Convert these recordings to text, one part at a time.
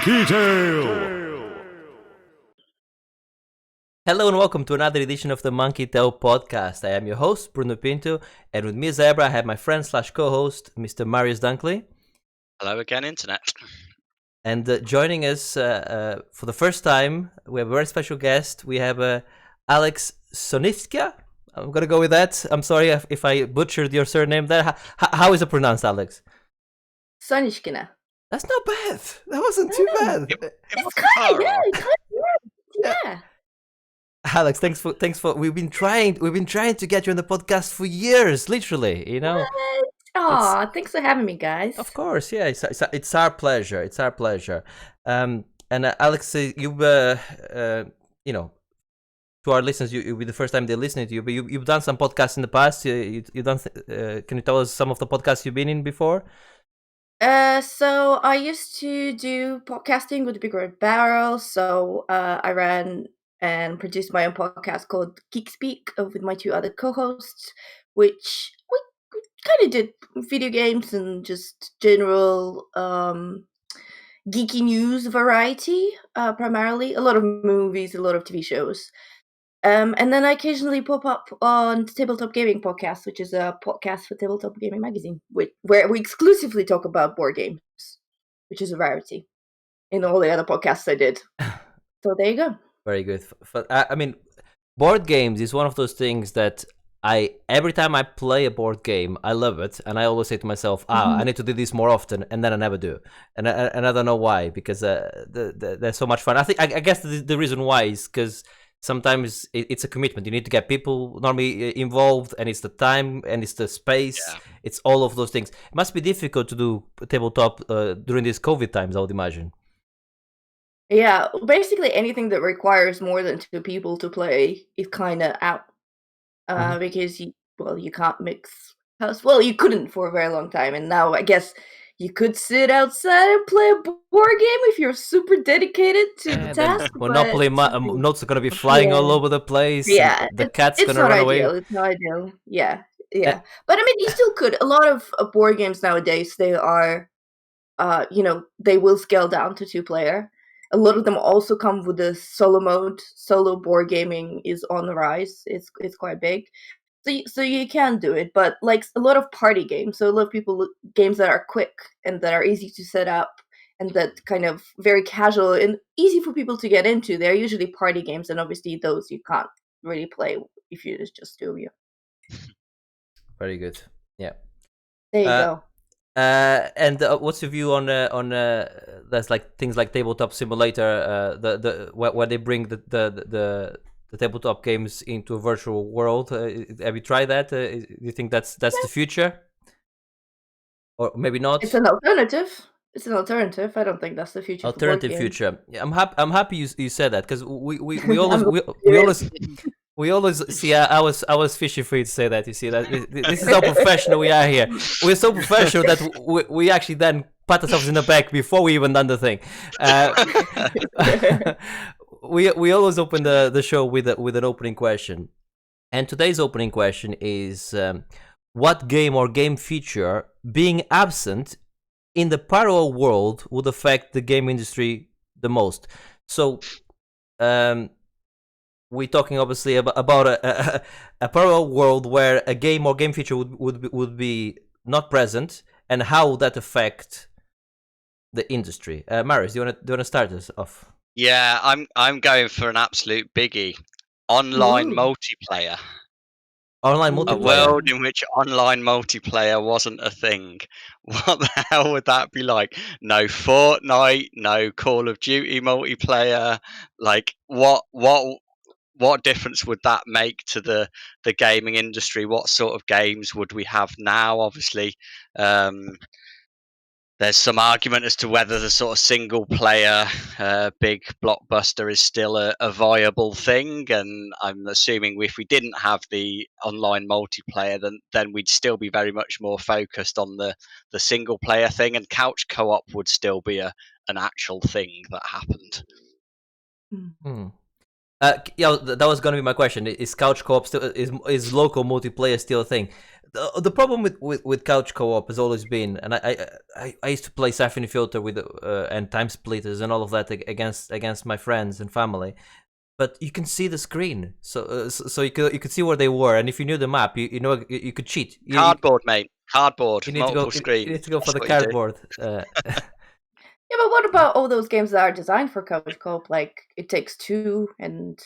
Monkey Tail! Hello and welcome to another edition of the Monkey Tail podcast. I am your host, Bruno Pinto, and with me as ever, I have my friend slash co-host, Mr. Marius Dunkley. Hello again, Internet. And joining us for the first time, we have a very special guest. We have Alex Sonivska. I'm going to go with that. I'm sorry if I butchered your surname there. How is it pronounced, Alex? Sonishkina. That's not bad. That wasn't too bad. It's kind of good. Yeah. Alex, thanks for. We've been trying to get you on the podcast for years, literally. You know. Oh, thanks for having me, guys. Of course, yeah. It's our pleasure. It's our pleasure. And Alex, you know, to our listeners, you'll be the first time they're listening to you. But you've done some podcasts in the past. You done. Can you tell us some of the podcasts you've been in before? So I used to do podcasting with Big Red Barrel. So I ran and produced my own podcast called Geek Speak with my two other co-hosts, which we kind of did video games and just general geeky news variety, primarily. A lot of movies, a lot of TV shows. And then I occasionally pop up on Tabletop Gaming Podcast, which is a podcast for Tabletop Gaming Magazine, where we exclusively talk about board games, which is a rarity in all the other podcasts I did. So there you go. Very good. I mean, board games is one of those things that every time I play a board game, I love it, and I always say to myself, I need to do this more often, and then I never do, and I don't know why, because they're so much fun. I guess the reason why is because sometimes it's a commitment. You need to get people normally involved, and it's the time, and it's the space. Yeah. It's all of those things. It must be difficult to do tabletop during these COVID times, I would imagine. Yeah, basically anything that requires more than two people to play is kind of out. Because you can't mix house. Well, you couldn't for a very long time, and now I guess you could sit outside and play a board game if you're super dedicated to the task. Monopoly notes are going to be flying all over the place. Yeah, the cat's going to run away. It's not ideal. Yeah. But I mean, you still could. A lot of board games nowadays, they are, they will scale down to 2-player. A lot of them also come with a solo mode. Solo board gaming is on the rise. It's quite big, so you can do it. But like a lot of party games, so a lot of games that are quick and that are easy to set up and that kind of very casual and easy for people to get into. They're usually party games, and obviously those you can't really play if you just do you. Very good. Yeah. There you go. And what's your view on that's like things like Tabletop Simulator, where they bring the tabletop games into a virtual world? Have you tried that? Do you think that's the future, or maybe not? It's an alternative. I don't think that's the future. Alternative future. Yeah, I'm happy you said that, because we always see. I was fishing for you to say that. You see that this is how professional we are here. We're so professional that we actually then pat ourselves in the back before we even done the thing. We always open the show with an opening question, and today's opening question is: what game or game feature being absent in the parallel world would affect the game industry the most? So, we're talking obviously about a parallel world where a game or game feature would be not present, and how would that affect the industry? Marius, do you want to start us off? Yeah, I'm going for an absolute biggie: online multiplayer. Online multiplayer. A world in which online multiplayer wasn't a thing. What the hell would that be like? No Fortnite, no Call of Duty multiplayer. Like what difference would that make to the gaming industry? What sort of games would we have now? Obviously, there's some argument as to whether the sort of single player big blockbuster is still a viable thing, and I'm assuming if we didn't have the online multiplayer, then we'd still be very much more focused on the single player thing, and couch co-op would still be an actual thing that happened. Yeah, that was going to be my question. Is couch co-op still is local multiplayer still a thing? the problem with couch co-op has always been, and I used to play Symphony Filter with and Time Splitters and all of that against my friends and family. But you can see the screen, so you could see where they were, and if you knew the map, you know you could cheat. Cardboard, mate. Cardboard. You need multiple to go. screen. You need to go for That's the what you do. cardboard. Yeah, but what about all those games that are designed for couch co-op, like It Takes Two, and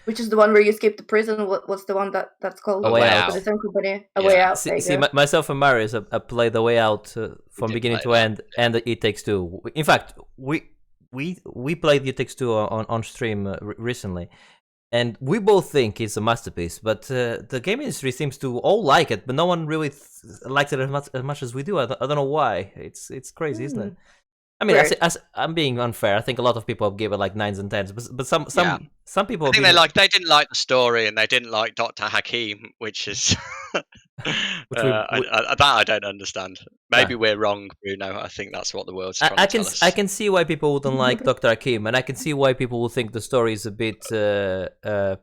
which is the one where you escape the prison? What's the one that's called? A Way Out. For the same company? A Yeah. Way Out. See, myself and Marius, I played The Way Out from did beginning play to that. end, and It Takes Two. In fact, we played It Takes Two on stream recently, and we both think it's a masterpiece. But the game industry seems to all like it, but no one really likes it as much as we do. I don't know why. It's crazy, isn't it? I mean, as I'm being unfair. I think a lot of people give it like 9s and 10s, but some people. I think they didn't like the story and they didn't like Dr. Hakim, which is that I don't understand. Maybe we're wrong, Bruno. I think that's what the world's trying to tell us. I can see why people wouldn't like Dr. Hakim, and I can see why people would think the story is a bit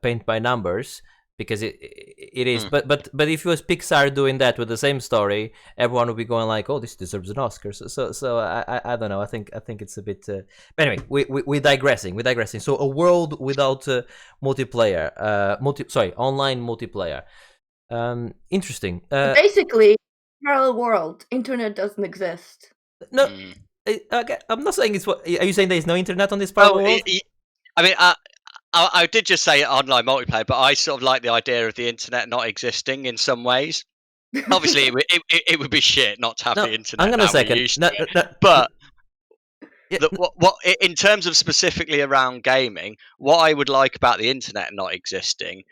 paint by numbers, because it is. But if it was Pixar doing that with the same story, everyone would be going like, "Oh, this deserves an Oscar." So I don't know. I think it's a bit. But anyway, we're digressing. So a world without multiplayer, online multiplayer. Interesting. Basically, parallel world. Internet doesn't exist. No, I'm not saying it's what. Are you saying there is no internet on this parallel world? I mean, I did just say online multiplayer, but I sort of like the idea of the internet not existing in some ways. Obviously, it would be shit not to have the internet. Hang on a second. But what in terms of specifically around gaming, what I would like about the internet not existing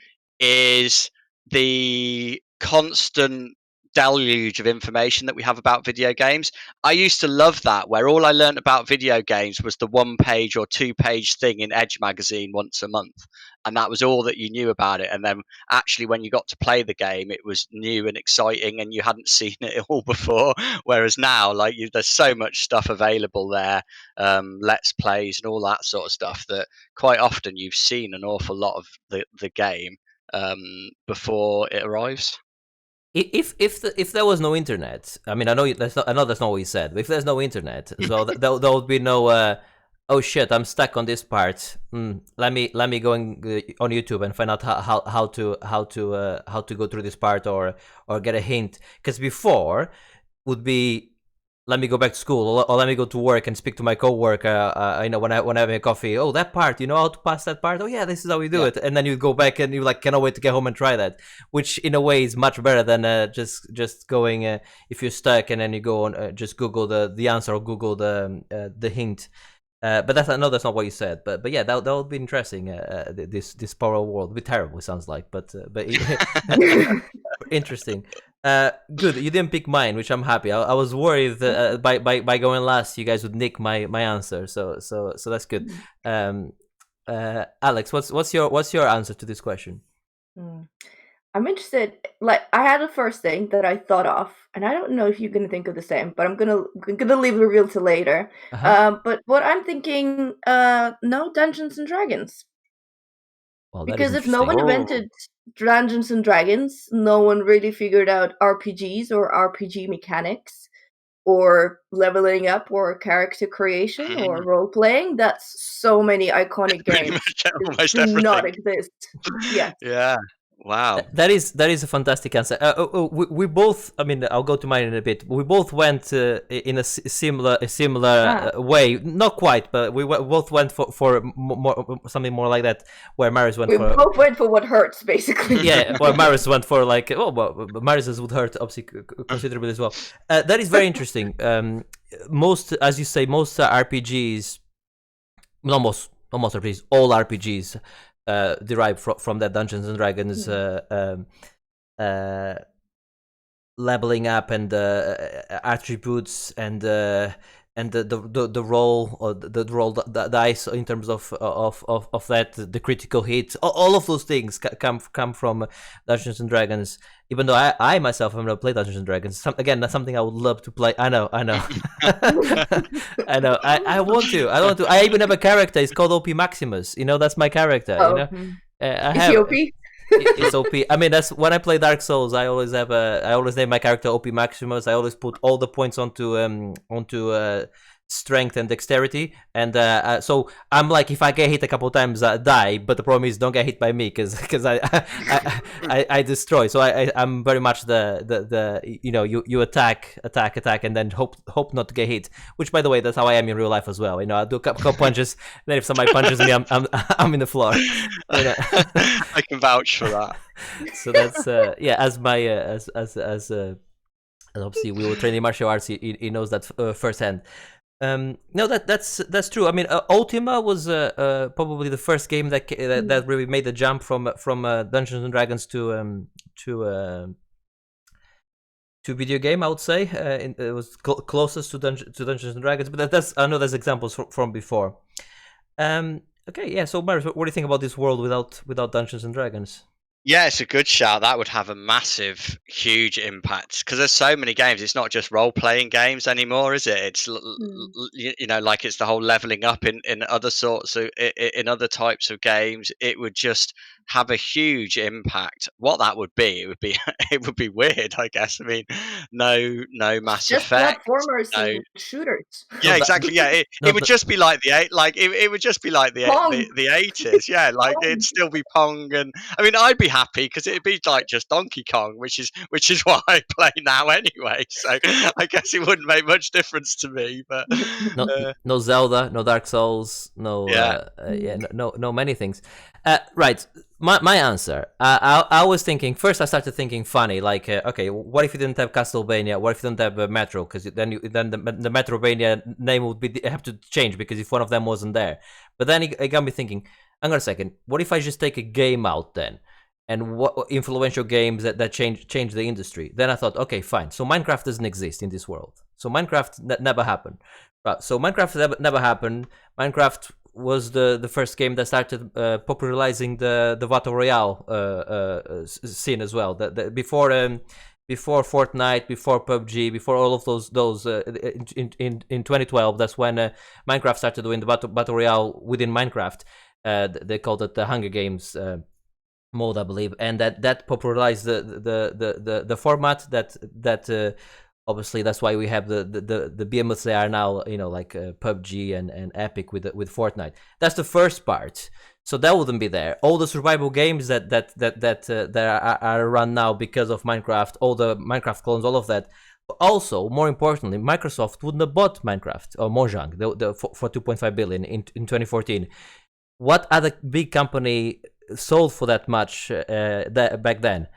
is the constant deluge of information that we have about video games. I used to love that, where all I learned about video games was the 1-page or 2-page thing in Edge magazine once a month, and that was all that you knew about it. And then actually when you got to play the game, it was new and exciting and you hadn't seen it all before. Whereas now, like, there's so much stuff available there, let's plays and all that sort of stuff, that quite often you've seen an awful lot of the game before it arrives. If there was no internet, I mean, I know that's not what you said. But if there's no internet, so there would be no. Oh shit! I'm stuck on this part. Let me go on YouTube and find out how to go through this part, or get a hint. Because before would be, let me go back to school, or let me go to work and speak to my coworker. When I have a coffee. Oh, that part. You know how to pass that part? Oh yeah, this is how we do it. And then you go back and you like cannot wait to get home and try that. Which in a way is much better than just going. If you're stuck and then you go on, just Google the answer or Google the hint. But that's not what you said. But yeah, that would be interesting. This parallel world would be terrible. It sounds like, but interesting. Good. You didn't pick mine, which I'm happy. I was worried by going last, you guys would nick my answer. So that's good. Alex, what's your answer to this question? I'm interested. Like, I had a first thing that I thought of, and I don't know if you're gonna think of the same, but I'm gonna leave the reveal to later. But what I'm thinking, no Dungeons and Dragons. Well, because if no one invented Dungeons and Dragons, no one really figured out RPGs or RPG mechanics, or leveling up, or character creation, or role playing. That's so many iconic games that do not exist. Yes. Yeah. Wow. That is a fantastic answer. We both. I mean, I'll go to mine in a bit. We both went in a similar way. Not quite, but we both went for more, something more like that. Where Marius went for. We both went for what hurts, basically. Yeah. Well, Marius went for like. Marius would hurt obviously considerably as well. That is very interesting. Most, as you say, most RPGs, almost RPGs, all RPGs. Derived from that Dungeons and Dragons leveling up and attributes and the roll, or the roll the dice in terms of that, the critical hit, all of those things come from Dungeons and Dragons. Even though I myself have never played Dungeons and Dragons, again, that's something I would love to play. I know. I know. I want to. I even have a character. It's called OP Maximus. That's my character. Is he OP? it's OP. I mean, that's when I play Dark Souls. I always name my character OP Maximus. I always put all the points onto strength and dexterity, and so I'm like, if I get hit a couple times, I die. But the problem is, don't get hit by me, because I destroy. So I'm very much the you attack, and then hope not to get hit. Which, by the way, that's how I am in real life as well. I do a couple punches, then if somebody punches me, I'm in the floor. I can vouch for that. So that's as my as obviously we were training martial arts. He knows that firsthand. No, that's true. I mean, Ultima was probably the first game that really made the jump from Dungeons and Dragons to video game. I would say it was closest to Dungeons and Dragons, but I know there's examples from before. Okay, yeah. So, Marius, what do you think about this world without Dungeons and Dragons? Yeah, it's a good shout. That would have a massive, huge impact because there's so many games. It's not just role-playing games anymore, is it? It's like it's the whole leveling up in other sorts of in other types of games. It would just have a huge impact. What that would be, it would be weird, I guess. I mean, no Mass Just Effect, platformers no. and shooters. Yeah, exactly. Yeah, it would just be like it would just be like the 80s. Yeah, like it'd still be Pong, and I mean, I'd be happy because it'd be like just Donkey Kong, which is what I play now anyway. So I guess it wouldn't make much difference to me. But no Zelda, no Dark Souls, no many things. Right. My answer. I was thinking first. I started thinking funny, like, okay, what if you didn't have Castlevania? What if you don't have Metro? Because then the Metrovania name would have to change because if one of them wasn't there. But then it got me thinking. Hang on a second. What if I just take a game out then, and what influential games that change the industry? Then I thought, okay, fine. So Minecraft doesn't exist in this world. So Minecraft never happened. Right. So Minecraft never happened. Minecraft was the first game that started popularizing the battle royale scene as well. Before Fortnite, before PUBG, before all of those in 2012, that's when Minecraft started doing the battle royale within Minecraft. They called it the Hunger Games mode, I believe, and that popularized the format that. Obviously, that's why we have the behemoths they are now, like PUBG and Epic with Fortnite. That's the first part. So that wouldn't be there. All the survival games that are run now because of Minecraft, all the Minecraft clones, all of that. But also, more importantly, Microsoft wouldn't have bought Minecraft or Mojang for 2.5 billion in 2014. What other big company sold for that much back then?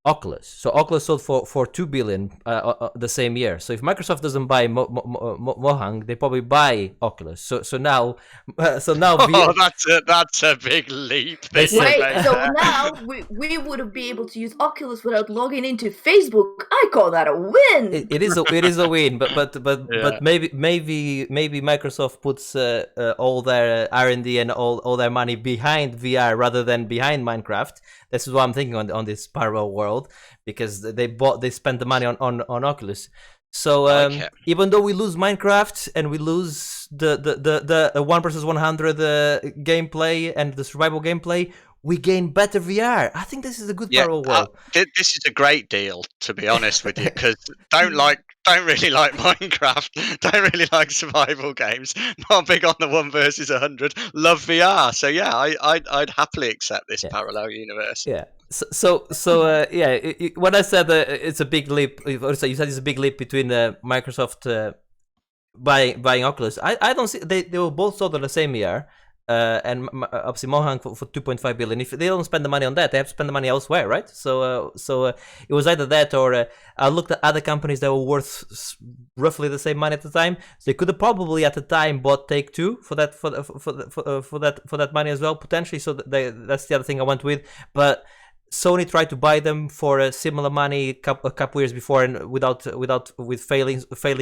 Oculus. So Oculus sold for 2 billion the same year. So if Microsoft doesn't buy Mojang, they probably buy Oculus. So now that's a big leap. Wait, so now we would be able to use Oculus without logging into Facebook. I call that a win. It is a win, but maybe Microsoft puts all their R&D and all their money behind VR rather than behind Minecraft. This is what I'm thinking on this parallel world, because they spent the money on Oculus. So even though we lose Minecraft and we lose the 1 versus 100 gameplay and the survival gameplay, we gain better VR. I think this is a good parallel world. This is a great deal, to be honest with you, because don't really like Minecraft, don't really like survival games, not big on the 1 versus 100, love VR. So yeah, I'd happily accept this parallel universe. Yeah. So when I said it's a big leap, you said it's a big leap between Microsoft buying Oculus. I don't see they were both sold on the same year. And obviously Mojang for 2.5 billion. If they don't spend the money on that, they have to spend the money elsewhere, right? So it was either that or I looked at other companies that were worth roughly the same money at the time. So they could have probably at the time bought Take-Two for that money as well, potentially. So that's the other thing I went with, but Sony tried to buy them for a similar money a couple years before, and failing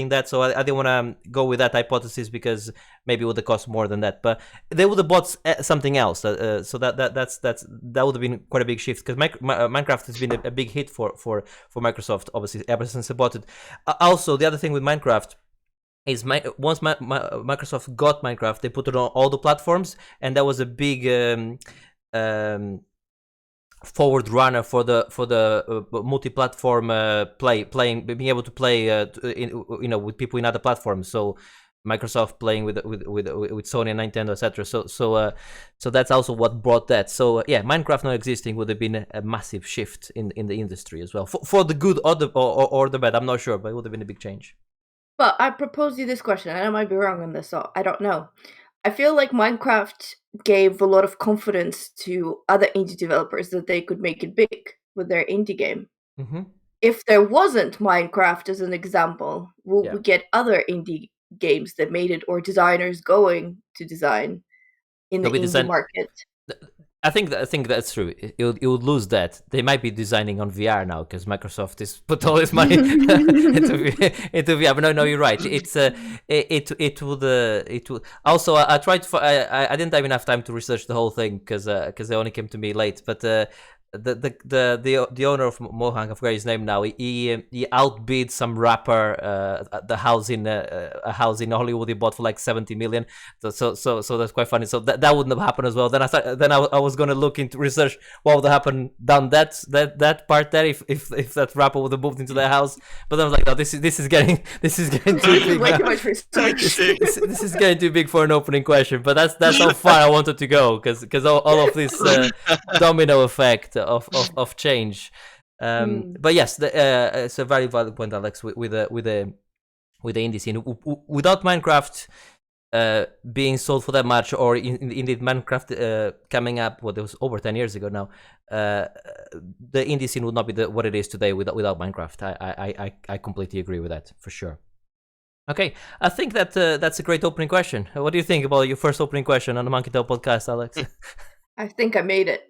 that. So I didn't want to go with that hypothesis because maybe it would have cost more than that. But they would have bought something else. So that would have been quite a big shift, because Minecraft has been a big hit for Microsoft, obviously, ever since they bought it. Also, the other thing with Minecraft is once Microsoft got Minecraft, they put it on all the platforms, and that was a big forward runner for the multi-platform being able to play with people in other platforms. So Microsoft playing with Sony and Nintendo, etc. So that's also what brought that. So yeah, Minecraft not existing would have been a massive shift in the industry as well, for the good or the bad. I'm not sure, but it would have been a big change. But I propose you this question, and I might be wrong on this, so I don't know. I feel like Minecraft gave a lot of confidence to other indie developers that they could make it big with their indie game. Mm-hmm. If there wasn't Minecraft as an example, will Yeah. we get other indie games that made it, or designers going to design in the indie market? I think that's true. It would lose that. They might be designing on VR now because Microsoft is put all its money into VR. But no, you're right. It would. Also, I tried. I didn't have enough time to research the whole thing because they only came to me late. But the owner of Mohang, I forgot his name now. He outbid some rapper the house in a house in Hollywood he bought for like 70 million. So that's quite funny. So that wouldn't have happened as well. Then I was going to look into research what would have happened down that part there if that rapper would have moved into their house. But I was like, no, this is getting too big. Way too much research. This is getting too big for an opening question. But that's how far I wanted to go because all of this domino effect of change. But yes, it's a very valid point, Alex. With the indie scene, without Minecraft being sold for that much, or indeed Minecraft coming up, it was over 10 years ago now. The indie scene would not be what it is today without Minecraft. I completely agree with that for sure. Okay, I think that that's a great opening question. What do you think about your first opening question on the Monkey Tail podcast, Alex? I think I made it.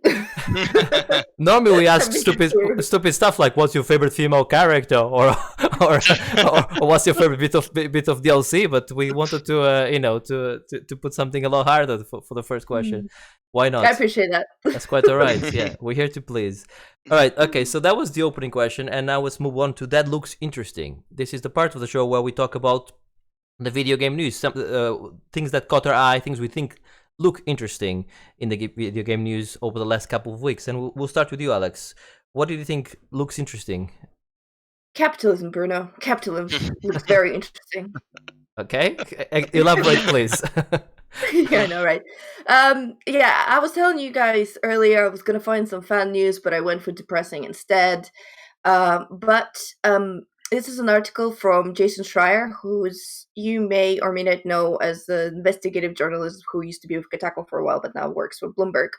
Normally we ask stupid stuff like what's your favorite female character or what's your favorite bit of DLC, but we wanted to put something a lot harder for the first question. Why not? I appreciate that. That's quite all right. Yeah, we're here to please. All right, okay, so that was the opening question, and now let's move on to That Looks Interesting. This is the part of the show where we talk about the video game news, some things that caught our eye, things we think look interesting in the video game news over the last couple of weeks. And we'll start with you, Alex. What do you think looks interesting? Capitalism, Bruno. Capitalism looks very interesting. Okay, elaborate, please. Yeah, I know, right? Yeah, I was telling you guys earlier I was gonna find some fan news, but I went for depressing instead. But this is an article from Jason Schreier, who's you may or may not know as the investigative journalist who used to be with Kotaku for a while, but now works for Bloomberg.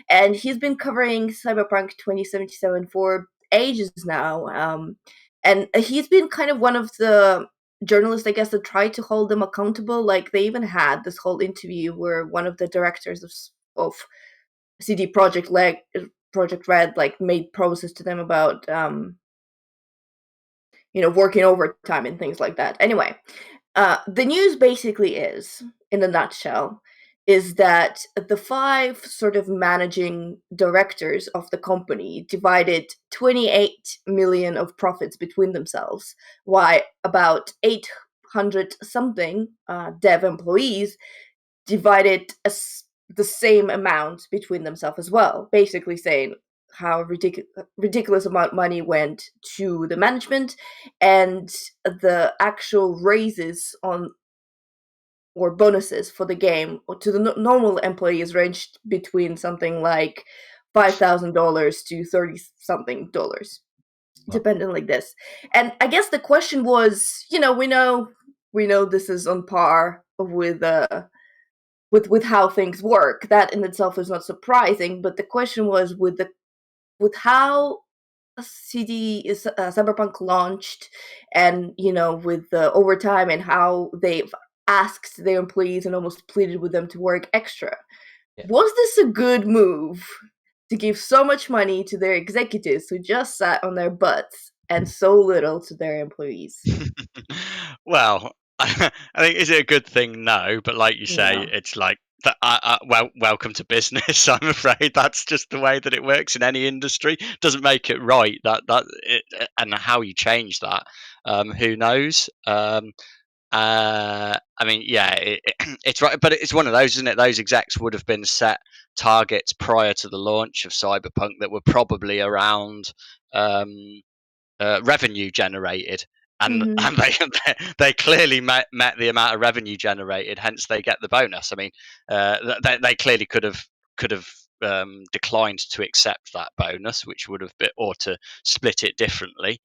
And he's been covering Cyberpunk 2077 for ages now. And he's been kind of one of the journalists, I guess, that tried to hold them accountable. Like, they even had this whole interview where one of the directors of CD Projekt Red like made promises to them about working overtime and things like that. Anyway, the news basically is, in a nutshell, is that the 5 sort of managing directors of the company divided 28 million of profits between themselves, while about 800 something dev employees divided the same amount between themselves as well, basically saying how ridiculous amount of money went to the management, and the actual raises or bonuses for the game to the normal employees ranged between something like $5,000 to $30-something, depending like this. And I guess the question was, we know this is on par with how things work. That in itself is not surprising, but the question was with how Cyberpunk launched, and with the overtime and how they've asked their employees and almost pleaded with them to work extra. Yeah. Was this a good move to give so much money to their executives who just sat on their butts and so little to their employees? Well, I think, is it a good thing? No, but like you say, it's like welcome to business. I'm afraid that's just the way that it works in any industry. Doesn't make it right. And how you change that, who knows? I mean, yeah, it's right, but it's one of those, isn't it? Those execs would have been set targets prior to the launch of Cyberpunk that were probably around revenue generated, and they clearly met the amount of revenue generated. Hence, they get the bonus. I mean, they clearly could have declined to accept that bonus, which would have been, or to split it differently.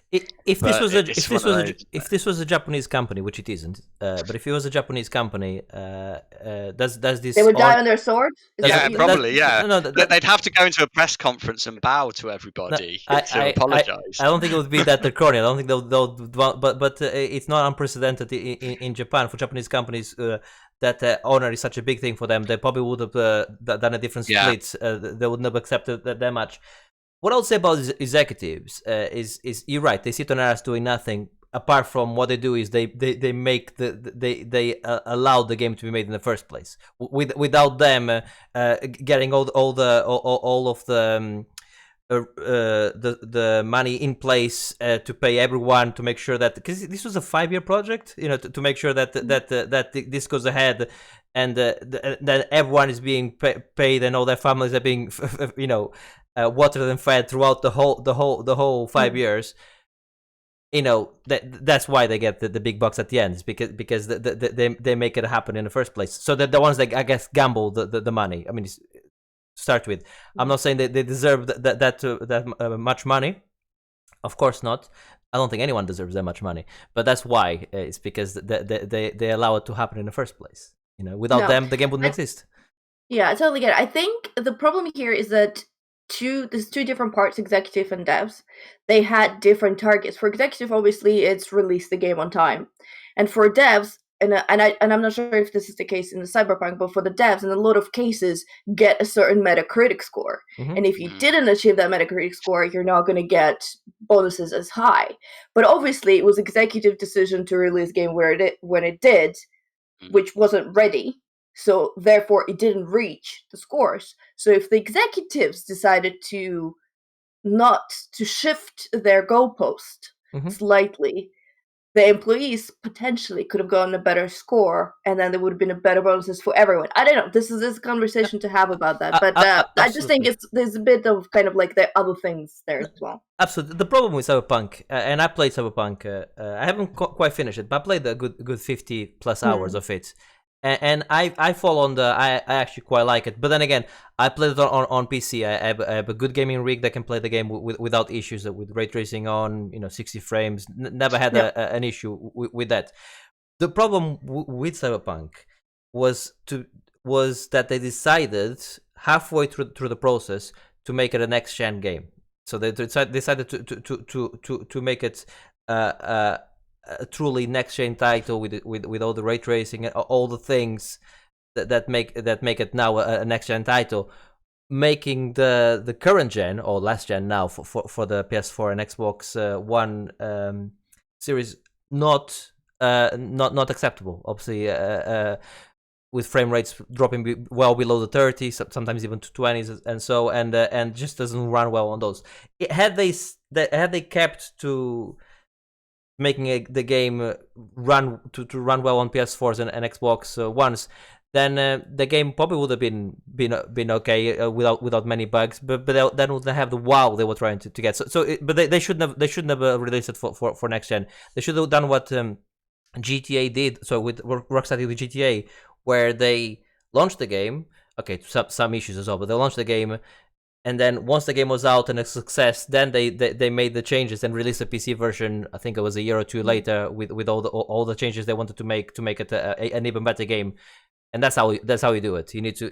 If this But was it's one of those, if this was a Japanese company, which it isn't, but if it was a Japanese company, does this They would die on their sword? Is that yeah, what you probably, mean? yeah. no, They'd have to go into a press conference and bow to everybody to apologise. I don't think it would be that draconian. I don't think they'll but it's not unprecedented in Japan for Japanese companies that honor is such a big thing for them. They probably would have done a different Yeah. split. They would never accept that much. What I'll say about executives is you're right. They sit on their ass doing nothing. Apart from what they do is they make they allow the game to be made in the first place. Without them getting all of the money in place to pay everyone, to make sure that, because this was a 5-year project, to make sure that this goes ahead, and that everyone is being paid, and all their families are being watered and fed throughout the whole 5 years. That's why they get the big bucks at the end, is because they make it happen in the first place. So they're the ones that, I guess, gamble the money. I mean, start with. I'm not saying that they deserve that much money. Of course not. I don't think anyone deserves that much money. But that's why. It's because they allow it to happen in the first place. Without them, the game wouldn't exist. Yeah, I totally get it. I think the problem here is that there's two different parts, executive and devs. They had different targets. For executive, obviously, it's release the game on time. And for devs, and I'm not sure if this is the case in the Cyberpunk, but for the devs, in a lot of cases, get a certain Metacritic score. Mhm. And if you didn't achieve that Metacritic score, you're not going to get bonuses as high. But obviously, it was executive decision to release game when it did, which wasn't ready. So therefore, it didn't reach the scores. So if the executives decided to shift their goalpost slightly, the employees potentially could have gotten a better score, and then there would have been a better bonuses for everyone. I don't know. This is a conversation to have about that, but I just think there's a bit of kind of like the other things there as well. Absolutely. The problem with Cyberpunk, and I played Cyberpunk, I haven't quite finished it, but I played a good 50 plus hours of it. And I fall on I actually quite like it. But then again, I played it on PC. I have a good gaming rig that can play the game without issues, with ray tracing on, 60 frames. Never had an issue with that. The problem with Cyberpunk was that they decided halfway through the process to make it a next gen game. So they decided to make it a truly next gen title with all the ray tracing and all the things that make it now a next gen title, making the current gen, or last gen now, for the PS4 and Xbox One series not acceptable. Obviously, with frame rates dropping well below the 30, sometimes even to 20s, and just doesn't run well on those. Had they kept to making the game run well on PS4s and Xbox Ones, then the game probably would have been okay without many bugs, but then wouldn't have the wow they were trying to get. But they shouldn't have released it for next gen. They should have done what GTA did. So with Rockstar did with GTA, where they launched the game. Okay, some issues as well, but they launched the game. And then once the game was out and a success, then they made the changes and released a PC version. I think it was a year or two later with all the changes they wanted to make it an even better game. And that's how you do it. You need to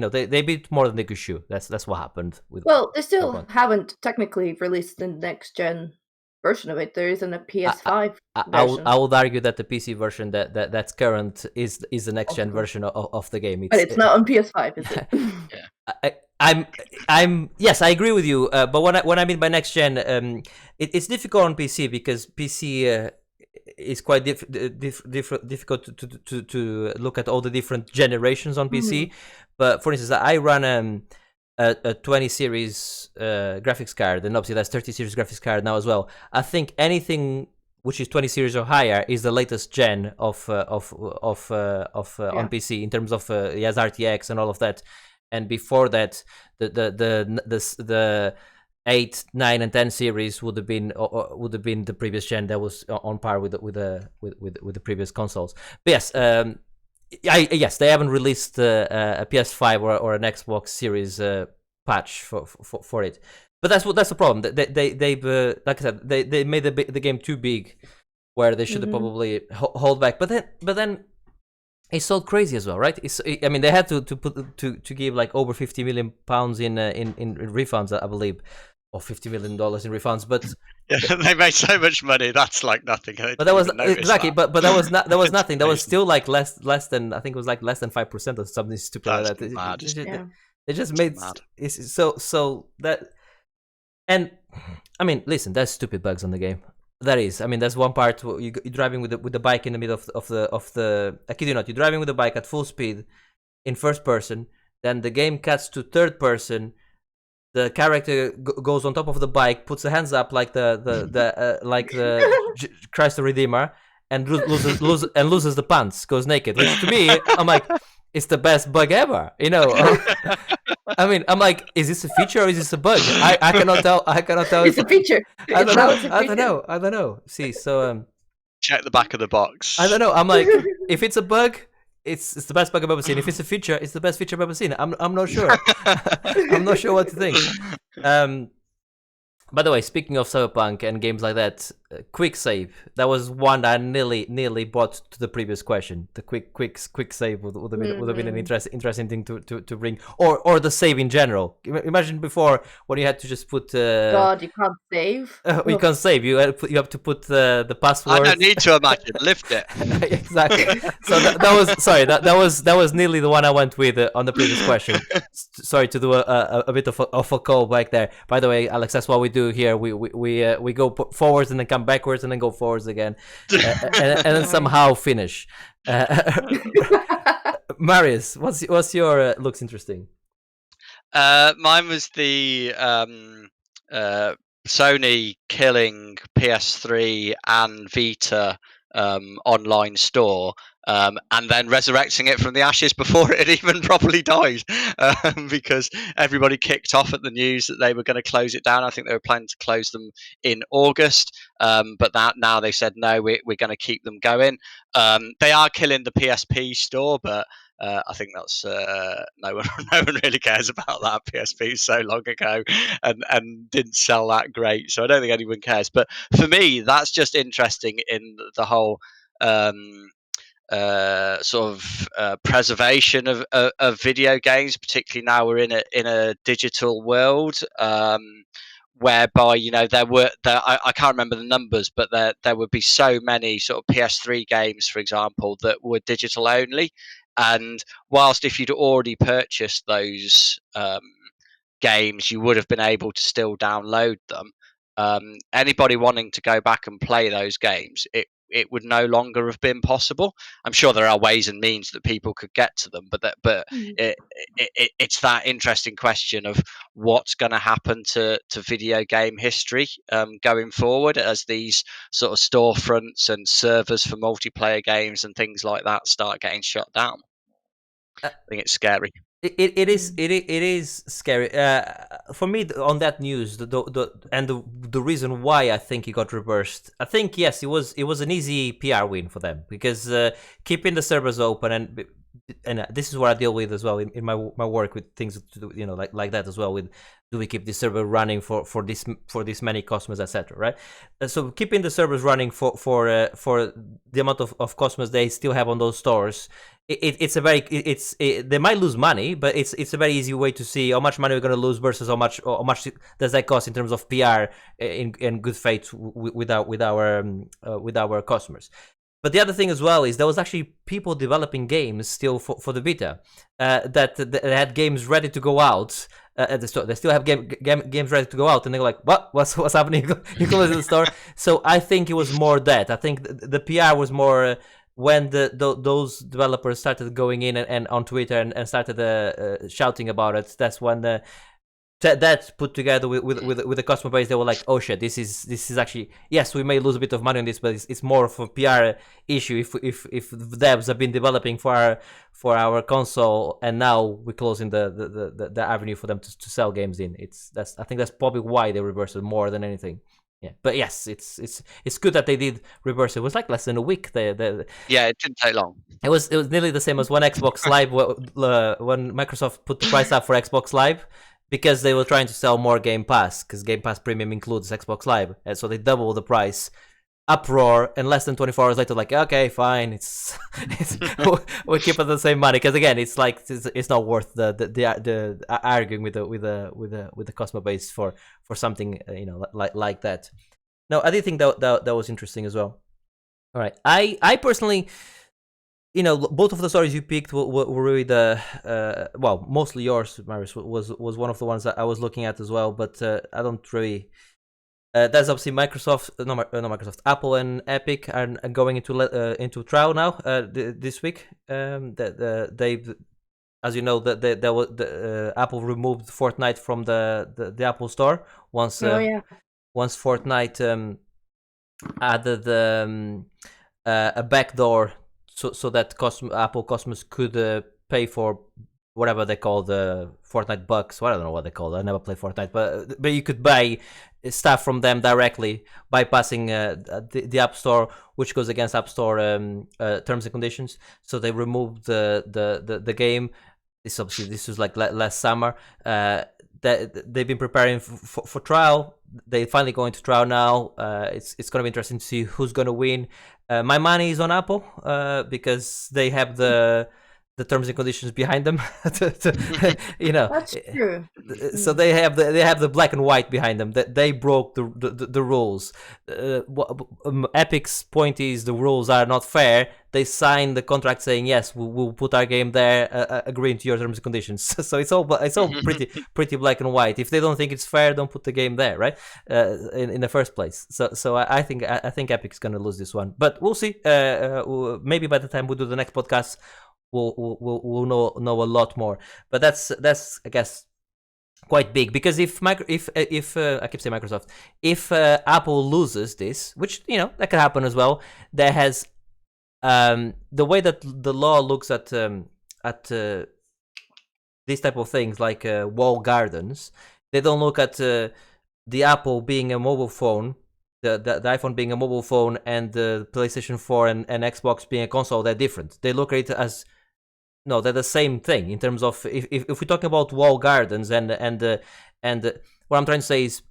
they beat more than they could chew. That's what happened with. Well, they still haven't technically released the next gen version of it. There isn't a PS5 version. I would argue that the PC version that's current is the next gen version of the game. But it's not on PS5, is it? Yeah. I'm yes, I agree with you. But what I mean by next gen, it's difficult on PC because PC is quite difficult to look at all the different generations on PC. But for instance, I run a 20 series graphics card, and obviously that's 30 series graphics card now as well. I think anything which is 20 series or higher, is the latest gen of on PC in terms of it has RTX and all of that. And before that, the 8, 9, and 10 series would have been the previous gen that was on par with the previous consoles. But yes, yes, they haven't released a PS5 or an Xbox Series patch for it. But that's the problem. They've like I said, they made the game too big, where they should have probably hold back. But then it's sold crazy as well, right? I mean, they had to give like over £50 million in refunds, I believe, or $50 million in refunds. But yeah, they made so much money. That's like nothing. But that was exactly. But that was not. That was nothing. That was still like less than, I think it was like less than 5% or something stupid like that. Mad. It just made it's so that. And I mean, listen, there's stupid bugs on the game. There is. I mean, there's one part where you're driving with the bike in the middle of the. I kid you not, you're driving with the bike at full speed, in first person. Then the game cuts to third person. The character goes on top of the bike, puts the hands up like the Christ the Redeemer, and loses the pants, goes naked. Which to me, I'm like, it's the best bug ever. You know. I mean, I'm like, is this a feature or is this a bug? I cannot tell. It's a feature. I don't know. See, so check the back of the box. I don't know. I'm like, if it's a bug, it's the best bug I've ever seen. If it's a feature, it's the best feature I've ever seen. I'm not sure. I'm not sure what to think. By the way, speaking of Cyberpunk and games like that, quick save. That was one that I nearly brought to the previous question. The quick save would have been an interesting thing to bring, or the save in general. Imagine before when you had to just put. God, you can't save. You can't save. You have to put the password. I don't need to imagine. Lift it. Exactly. So that was nearly the one I went with on the previous question. Sorry to do a bit of a call back there. By the way, Alex, that's what we do here. We go forwards and then come backwards and then go forwards again, and then somehow finish. Marius, what's your looks interesting? Mine was the Sony killing PS3 and Vita online store, and then resurrecting it from the ashes before it had even properly died, because everybody kicked off at the news that they were going to close it down. I think they were planning to close them in August, but now they said no, we're going to keep them going. They are killing the PSP store, but I think that's no one really cares about that. PSP so long ago and didn't sell that great, so I don't think anyone cares. But for me, that's just interesting in the whole preservation of video games, particularly now we're in a digital world, whereby I can't remember the numbers, but there would be so many sort of PS3 games, for example, that were digital only. And whilst if you'd already purchased those games, you would have been able to still download them. Anybody wanting to go back and play those games, it would no longer have been possible. I'm sure there are ways and means that people could get to them, but it's that interesting question of what's going to happen to video game history going forward as these sort of storefronts and servers for multiplayer games and things like that start getting shut down. I think it's scary. It is scary. For me, on that news, the reason why I think it got reversed, I think yes, it was an easy PR win for them, because keeping the servers open and this is what I deal with as well in my work with things to do, like that as well. With do we keep the server running for this many customers, etc. Right? So keeping the servers running for the amount of customers they still have on those stores. They might lose money, but it's a very easy way to see how much money we're going to lose versus how much does that cost in terms of PR in good faith with our customers. But the other thing as well is there was actually people developing games still for the Vita that had games ready to go out at the store. They still have games ready to go out, and they're like, what's happening? You close the store. So I think it was more that. I think the PR was more when those developers started going in and on Twitter and started shouting about it. That's when that put together with the customer base, they were like, oh shit, this is actually, yes, we may lose a bit of money on this, but it's more of a PR issue if devs have been developing for our console and now we're closing the avenue for them to sell games in. I think that's probably why they reversed it more than anything. Yeah, but yes, it's good that they did reverse it. It was like less than a week. Yeah, it didn't take long. It was nearly the same as when Xbox Live when Microsoft put the price up for Xbox Live, because they were trying to sell more Game Pass, because Game Pass Premium includes Xbox Live, and so they doubled the price. Uproar, and less than 24 hours later, like, okay, fine, it's we'll keep it the same money, because again, it's like it's not worth the arguing with the customer base for something like that. No, I did think that was interesting as well. All right, I personally, both of the stories you picked were really well, mostly yours, Marius, was one of the ones that I was looking at as well, but I don't really. That's obviously Microsoft, Apple and Epic are going into trial now this week. They've, as you know, Apple removed Fortnite from the Apple Store once Fortnite added a backdoor so that Apple customers could pay for whatever they call the Fortnite bucks. Well, I don't know what they call it. I never play Fortnite, but you could buy stuff from them directly, bypassing the App Store, which goes against App Store terms and conditions. So they removed the game. This was like last summer. They've been preparing for trial. They finally go into trial now. It's going to be interesting to see who's going to win. My money is on Apple because they have the terms and conditions behind them. That's true. So they have the black and white behind them. That they broke the rules. Epic's point is the rules are not fair. They signed the contract saying yes, we'll put our game there, agreeing to your terms and conditions. So it's all pretty black and white. If they don't think it's fair, don't put the game there, right? In the first place. So I think Epic's gonna lose this one, but we'll see. Maybe by the time we do the next podcast, we'll know a lot more. But that's I guess quite big, because if I keep saying Microsoft, if Apple loses this, which that could happen as well, there has the way that the law looks at these type of things like wall gardens, they don't look at the Apple being a mobile phone, the iPhone being a mobile phone, and the PlayStation 4 and Xbox being a console. They're different. They look at it as no, they're the same thing in terms of if we're talking about wall gardens and what I'm trying to say is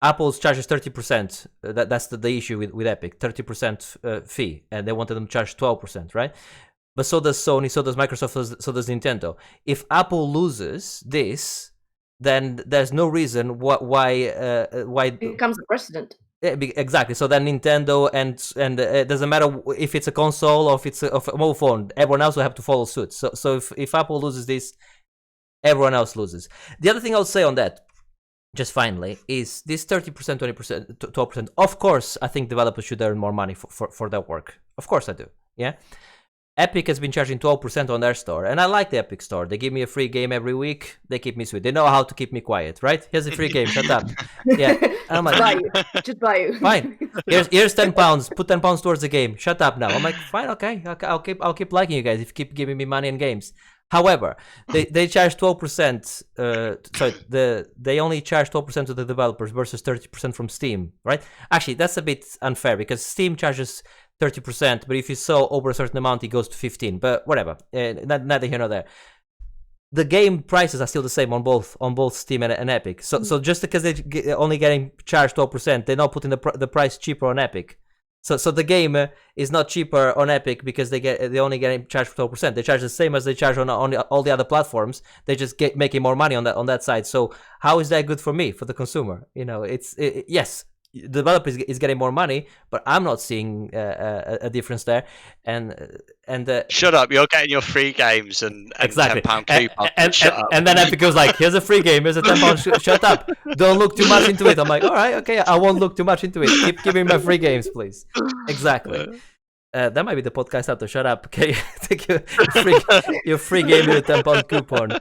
Apple charges 30%. That's the issue with Epic, 30% fee, and they wanted them to charge 12%, right? But so does Sony, so does Microsoft, so does Nintendo. If Apple loses this, then there's no reason why it becomes a precedent. Exactly. So then Nintendo and it doesn't matter if it's a console or if it's a mobile phone, everyone else will have to follow suit. So if Apple loses this, everyone else loses. The other thing I'll say on that, just finally, is this 30%, 20%, 12%. Of course, I think developers should earn more money for their work. Of course I do. Yeah. Epic has been charging 12% on their store, and I like the Epic store. They give me a free game every week. They keep me sweet. They know how to keep me quiet, right? Here's a free game. Shut up. Yeah. And I'm like, just buy you. Fine. Here's £10. Put £10 towards the game. Shut up now. I'm like, fine, okay. I'll keep liking you guys if you keep giving me money in games. However, they charge 12%. They only charge 12% to the developers versus 30% from Steam, right? Actually, that's a bit unfair because Steam charges 30%, but if you sell over a certain amount, it goes to 15%. But whatever, neither here nor there. The game prices are still the same on both Steam and Epic. So just because they're only getting charged 12%, they're not putting the price cheaper on Epic. So the game is not cheaper on Epic because they only getting charged for 12%. They charge the same as they charge on all the other platforms. They just making more money on that side. So how is that good for me, for the consumer? Yes. The developer is getting more money, but I'm not seeing a difference there. And shut up! You're getting your free games and exactly. £10 coupon. And then Epic goes like, "Here's a free game. Here's a £10. Shut up! Don't look too much into it." I'm like, "All right, okay. I won't look too much into it. Keep giving me my free games, please." Exactly. That might be the podcast after. Shut up. Okay, take your free game with a £10 coupon.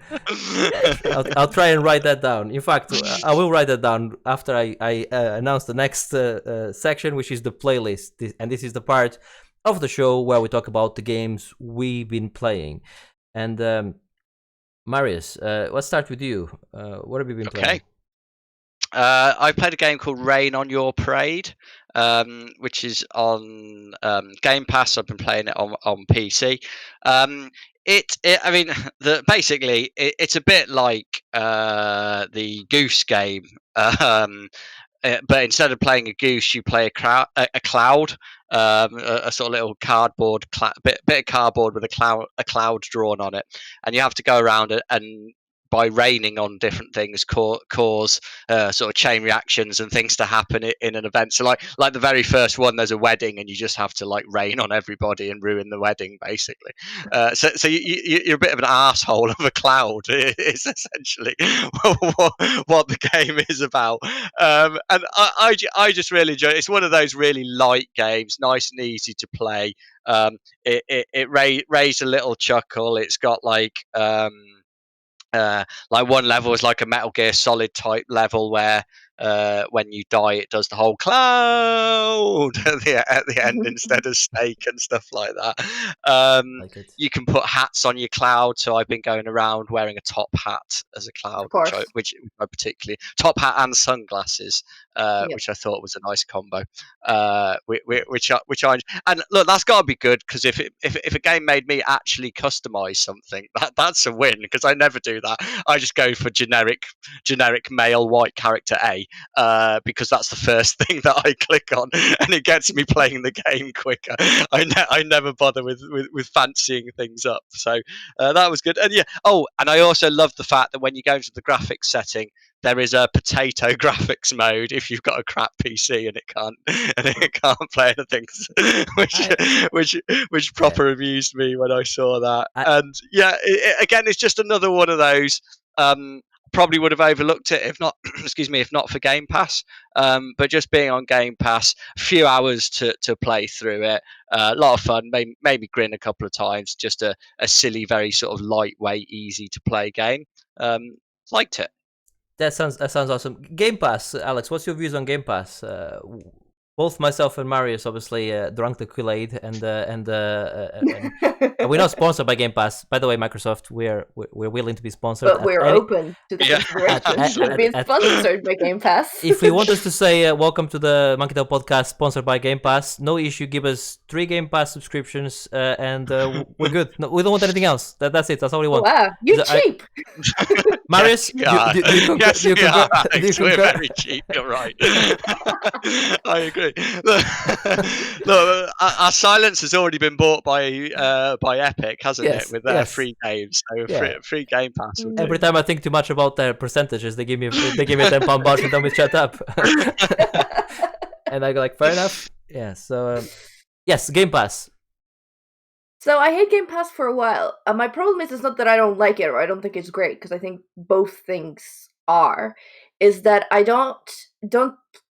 I'll try and write that down. In fact, I will write that down after I announce the next section, which is the playlist. And this is the part of the show where we talk about the games we've been playing. And Marius, let's start with you. What have you been playing? Okay. I played a game called Rain on Your Parade, which is on Game Pass. I've been playing it on PC. Basically, it's a bit like the Goose game, but instead of playing a goose, you play a cloud, a sort of little cardboard bit of cardboard with a cloud drawn on it, and you have to go around it and by raining on different things cause sort of chain reactions and things to happen in an event. So like the very first one, there's a wedding and you just have to like rain on everybody and ruin the wedding basically. So you're a bit of an asshole of a cloud. It's essentially what the game is about. And I just really enjoy it. It's one of those really light games, nice and easy to play. It raised a little chuckle. It's got like one level is like a Metal Gear Solid type level where when you die it does the whole cloud at the end instead of snake and stuff like that. You can put hats on your cloud, so I've been going around wearing a top hat as a cloud, which I particularly top hat and sunglasses, which I thought was a nice combo. Which I and look, that's got to be good, because if a game made me actually customize something, that's a win, because I never do that. I just go for generic male white character A, because that's the first thing that I click on, and it gets me playing the game quicker. I never bother with fancying things up. So that was good. And yeah, and I also love the fact that when you go into the graphics setting, there is a potato graphics mode if you've got a crap PC and it can't play anything, which proper amused me when I saw that. And yeah, again, it's just another one of those. Probably would have overlooked it if not if not for Game Pass, but just being on Game Pass, a few hours to play through it, a lot of fun, made me grin a couple of times. Just a silly, very sort of lightweight, easy to play game. Liked it. That sounds awesome. Game Pass, Alex, what's your views on Game Pass? Both myself and Marius obviously drank the Kool-Aid, and we're not sponsored by Game Pass. By the way, Microsoft, we're willing to be sponsored. But we're open to the consideration of being sponsored by Game Pass. If we want us to say welcome to the Monkey Tail podcast sponsored by Game Pass, no issue. Give us 3 Game Pass subscriptions, and we're good. No, we don't want anything else. That's it. That's all we want. Wow, you're cheap. Marius, yes, you concur? We're very cheap. You're right. I agree. Look, our silence has already been bought by Epic, hasn't it? With their free games, so free Game Pass. Every time I think too much about their percentages, they give me a £10 voucher and tell me to shut up. And I go like, fair enough. Yeah. So yes, Game Pass. So I hate Game Pass for a while. My problem is, it's not that I don't like it or I don't think it's great, because I think both things are. Is that I don't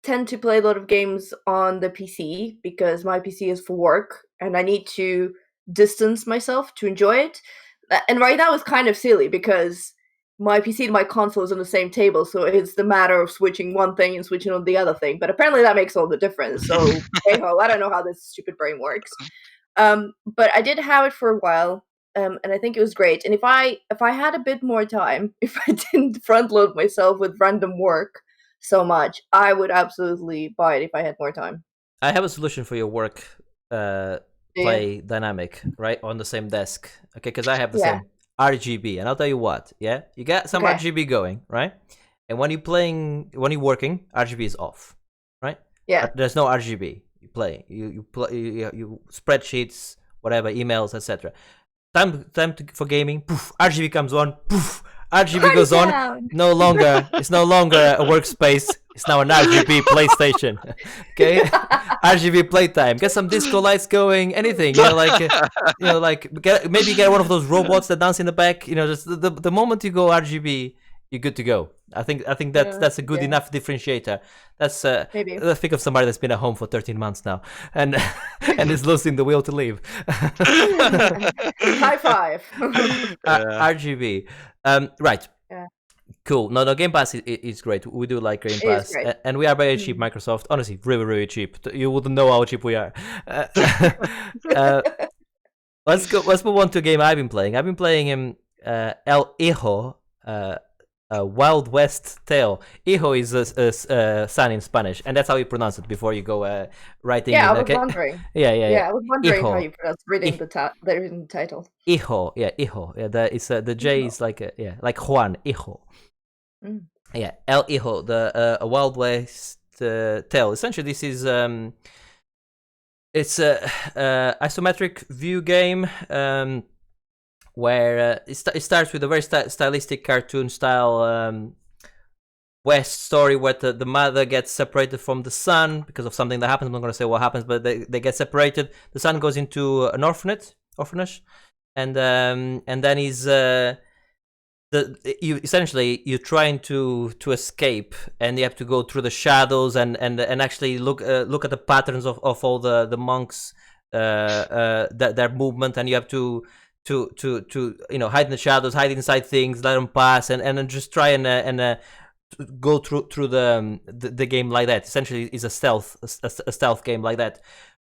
tend to play a lot of games on the PC, because my PC is for work and I need to distance myself to enjoy it. And right now it's kind of silly, because my PC and my console is on the same table, so it's the matter of switching one thing and switching on the other thing. But apparently that makes all the difference. So hey ho, I don't know how this stupid brain works. But I did have it for a while, and I think it was great. And if I had a bit more time, if I didn't front load myself with random work so much, I would absolutely buy it if I had more time. I have a solution for your work play dynamic, right, on the same desk. Okay, because I have the same RGB, and I'll tell you what. Yeah, you got some RGB going, right? And when you're working, RGB is off, right? Yeah. There's no RGB. You play, you spreadsheets, whatever, emails, etc. Time for gaming. Poof, RGB comes on. Poof, RGB goes on. It's no longer a workspace. It's now an RGB PlayStation. Okay, RGB playtime. Get some disco lights going. Anything. Maybe get one of those robots that dance in the back. Just the moment you go RGB, you're good to go. I think that's a good enough differentiator. That's Maybe. let's think of somebody that's been at home for 13 months now and and is losing the will to leave. High five. RGB. Right. Yeah. Cool. No, Game Pass is great. We do like Game It is Pass, great. and we are very cheap. Microsoft, honestly, really, really cheap. You wouldn't know how cheap we are. Let's move on to a game I've been playing. I've been playing El Hijo, a Wild West Tale. Hijo is a son in Spanish, and that's how you pronounce it before you go writing. Yeah, in, I was okay? wondering. Yeah. I was wondering Hijo. how you pronounce reading the written title. Hijo, yeah, Hijo. Yeah, the J is like like Juan, Hijo. Mm. Yeah, El Hijo, the a Wild West tale. Essentially, this is it's a isometric view game where it starts with a very stylistic cartoon style West story where the mother gets separated from the son because of something that happens. I'm not going to say what happens, but they get separated. The son goes into an orphanage, and then he's you're trying to escape, and you have to go through the shadows and actually look at the patterns of all the monks their movement, and you have to hide in the shadows, hide inside things, let them pass, and then just try and go through the game like that. Essentially, is a stealth game like that.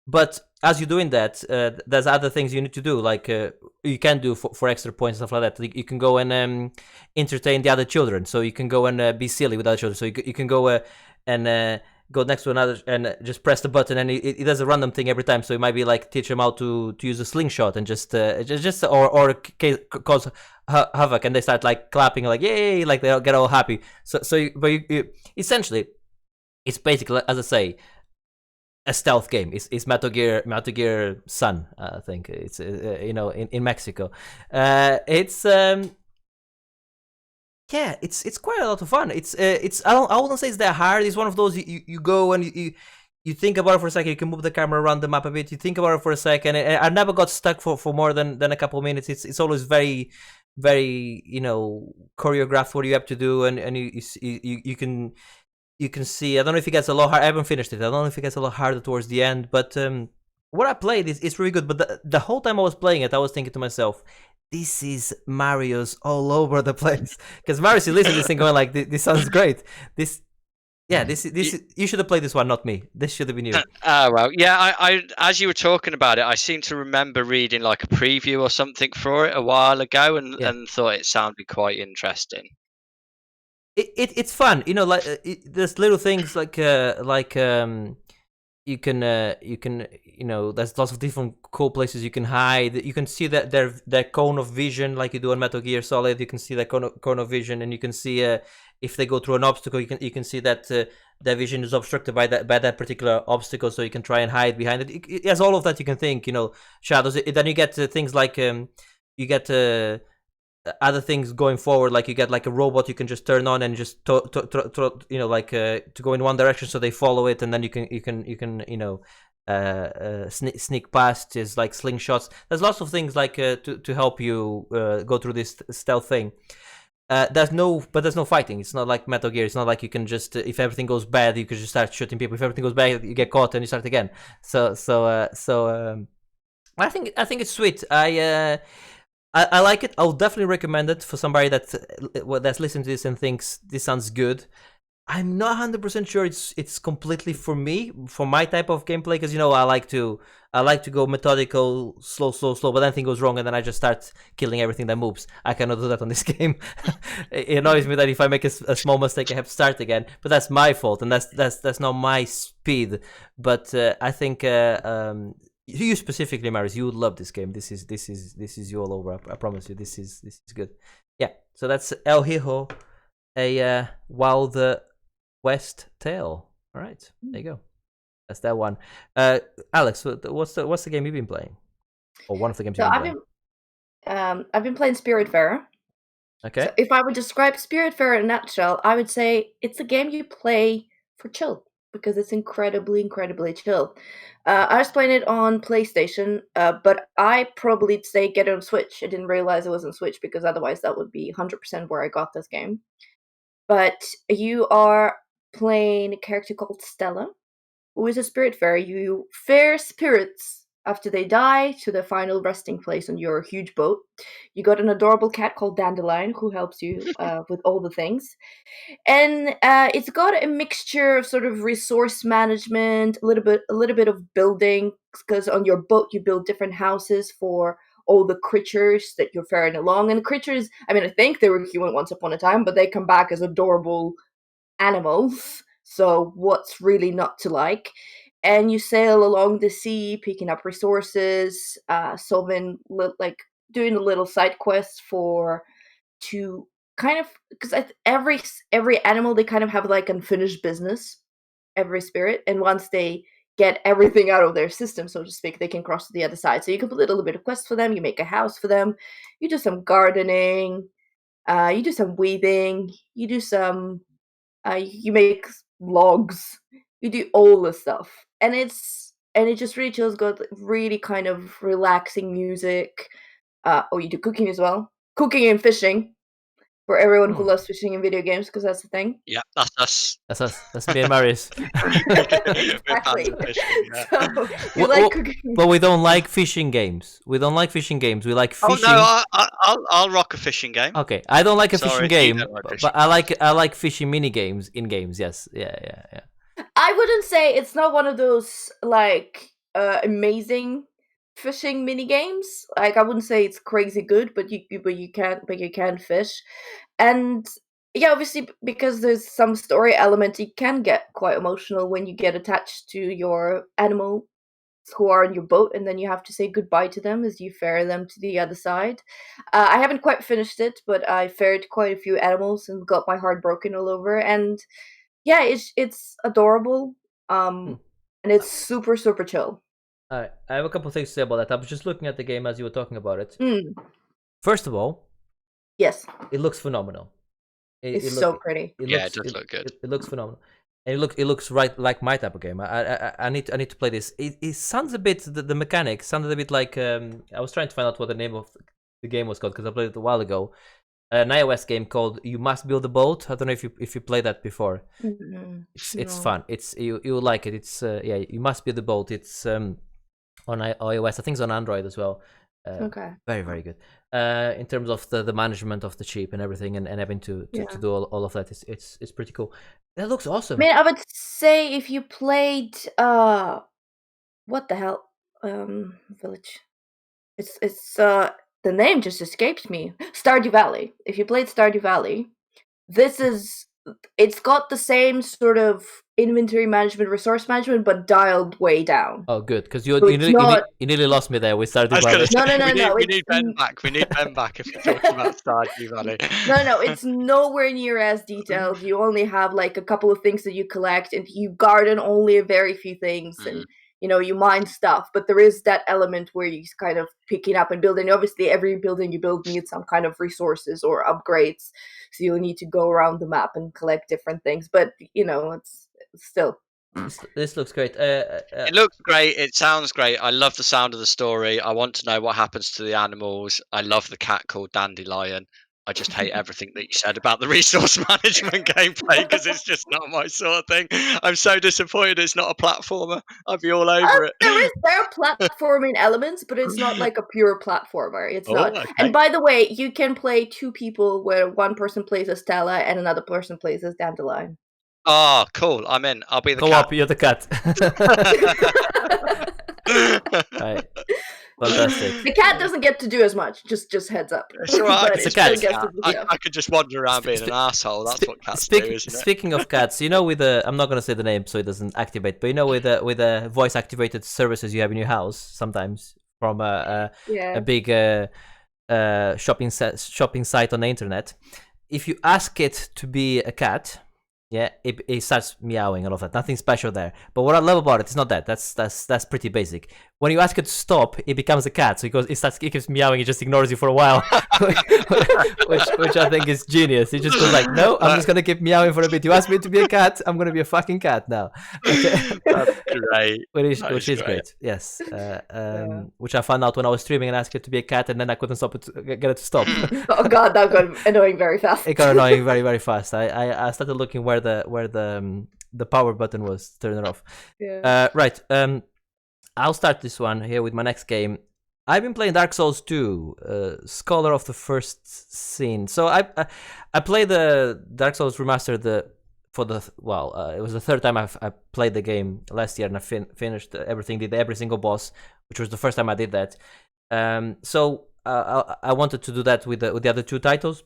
But as you're doing that, there's other things you need to do, like you can do for extra points and stuff like that. You can go and entertain the other children, so you can go and be silly with other children. So you can go and go next to another and just press the button, and it does a random thing every time. So it might be like teach them how to use a slingshot and just cause havoc, and they start like clapping, like yay, like they get all happy. So you essentially, it's basically, as I say, a stealth game. It's Metal Gear Sun. I think it's in Mexico. It's quite a lot of fun. I wouldn't say it's that hard. It's one of those you go and you think about it for a second. You can move the camera around the map a bit. You think about it for a second. And I never got stuck for more than a couple of minutes. It's always very, very choreographed what you have to do, and you can see. I don't know if it gets a lot hard. I haven't finished it. I don't know if it gets a lot harder towards the end. But what I played is really good. But the whole time I was playing it, I was thinking to myself, this is Marius all over the place. Because Marius is listening to this thing going like, this sounds great. This you should have played this one, not me. This should have been you. Well, yeah. I as you were talking about it, I seem to remember reading like a preview or something for it a while ago, and thought it sounded quite interesting. It's fun, like there's little things like you can there's lots of different cool places you can hide. You can see that their cone of vision, like you do on Metal Gear Solid. You can see that cone of vision, and you can see if they go through an obstacle, you can see that their vision is obstructed by that particular obstacle, so you can try and hide behind it. It has all of that. You can think, shadows. Then you get things like you get other things going forward, like you get like a robot you can just turn on and just to go in one direction, so they follow it, and then you can sneak past. Is like slingshots. There's lots of things like to help you go through this stealth thing. There's no fighting. It's not like Metal Gear. It's not like you can just if everything goes bad, you can just start shooting people. If everything goes bad, you get caught and you start again. So I think it's sweet. I like it. I'll definitely recommend it for somebody that's listening to this and thinks this sounds good. I'm not 100% sure it's completely for me, for my type of gameplay, because I like to go methodical, slow, but then thing goes wrong and then I just start killing everything that moves. I cannot do that on this game. It annoys me that if I make a small mistake, I have to start again. But that's my fault, and that's not my speed. But I think. You specifically, Marius, you would love this game. This is you all over. I promise you. This is good. Yeah. So that's El Hijo, a Wild West Tale. All right. There you go. That's that one. Alex, what's the game you've been playing? Or one of the games you've been playing? I've been playing Spiritfarer. Okay. So if I would describe Spiritfarer in a nutshell, I would say it's a game you play for chill, because it's incredibly, incredibly chill. I was playing it on PlayStation, but I probably say get it on Switch. I didn't realize it was on Switch, because otherwise that would be 100% where I got this game. but you are playing a character called Stella, who is a Spiritfarer. You fare spirits after they die to the final resting place on your huge boat. You got an adorable cat called Dandelion who helps you with all the things. And it's got a mixture of sort of resource management, a little bit of building, because on your boat you build different houses for all the creatures that you're ferrying along. And the creatures, I mean, I think they were human once upon a time, but they come back as adorable animals. So what's really not to like? And you sail along the sea, picking up resources, solving doing a little side quests to kind of, because every animal, they kind of have like unfinished business, every spirit, and once they get everything out of their system, so to speak, they can cross to the other side. So you complete a little bit of quests for them, you make a house for them, you do some gardening, you do some weaving, you do some you make logs, you do all the stuff, and it just really chills, got really kind of relaxing music. Oh, you do cooking as well, cooking and fishing for everyone who loves fishing in video games, because that's the thing. Yeah, that's us. That's us. That's me and Marius. Exactly. Fishing, yeah. So you like cooking. But we don't like fishing games. We don't like fishing games. We like Oh fishing. no, I'll rock a fishing game. Okay, I don't like a Sorry, fishing you game, don't like but fishing. I like fishing mini games in games. Yes, yeah. I wouldn't say it's not one of those like amazing fishing mini games. Like I wouldn't say it's crazy good, but you can fish. And yeah, obviously because there's some story element, you can get quite emotional when you get attached to your animals who are on your boat, and then you have to say goodbye to them as you ferry them to the other side. I haven't quite finished it, but I ferried quite a few animals and got my heart broken all over. And yeah, it's adorable, and it's super chill. I have a couple of things to say about that. I was just looking at the game as you were talking about it. Mm. First of all, Yes, it looks phenomenal. it's so pretty. Yeah, it does look good. It looks phenomenal, and it looks right like my type of game. I need to play this. It sounds a bit, the mechanics sounded a bit like I was trying to find out what the name of the game was called, because I played it a while ago. An iOS game called You Must Build a Boat. I don't know if you played that before. It's fun. You like it. It's yeah, You Must Build a Boat. It's on iOS. I think it's on Android as well. Okay. Very good. In terms of the management of the ship and everything, and having to do all of that, it's pretty cool. That looks awesome. I mean, I would say if you played what the hell, Village. It's the name just escapes me. Stardew Valley. If you played Stardew Valley, it's got the same sort of inventory management, resource management, but dialed way down. Oh, good, because So you nearly lost me there with Stardew Valley. No. We need Ben back. We need Ben back if we're talking about Stardew Valley. No, it's nowhere near as detailed. You only have like a couple of things that you collect, and you garden only a very few things, and you mine stuff. But there is that element where you're kind of picking up and building. Obviously, every building you build needs some kind of resources or upgrades, so you'll need to go around the map and collect different things. But it's still. This looks great. It looks great. It sounds great. I love the sound of the story. I want to know what happens to the animals. I love the cat called Dandelion. I just hate everything that you said about the resource management gameplay, because it's just not my sort of thing. I'm so disappointed it's not a platformer. I'd be all over it. There are platforming elements, but it's not like a pure platformer. It's not. Okay. And by the way, you can play two people, where one person plays as Stella and another person plays as Dandelion. Oh, cool. I'm in. I'll be the Go cat. up, you're the cat. Right. Fantastic. The cat doesn't get to do as much. Just heads up. It's all right. But It's a still cat. gets to do stuff. I could just wander around being an asshole. That's what cats do, isn't it? Speaking of cats, with the, I'm not gonna say the name so it doesn't activate, but with the voice activated services you have in your house sometimes from a big shopping site on the internet. If you ask it to be a cat, it starts meowing and all of that. Nothing special there. But what I love about it is not that. That's pretty basic. when you ask it to stop, it becomes a cat. So it keeps meowing. It just ignores you for a while, which I think is genius. It just goes like, no, I'm just gonna keep meowing for a bit. You asked me to be a cat, I'm gonna be a fucking cat now. Okay. That's great. Which is great. Yes. Which I found out when I was streaming and asked it to be a cat, and then I couldn't get it to stop. Oh god, that got annoying very fast. It got annoying very, very fast. I started looking where the power button was to turn it off. Yeah. Right. I'll start this one here with my next game. I've been playing Dark Souls 2, Scholar of the First Sin. So I played the Dark Souls Remastered it was the third time I played the game last year, and I finished everything, did every single boss, which was the first time I did that. So I wanted to do that with the other two titles.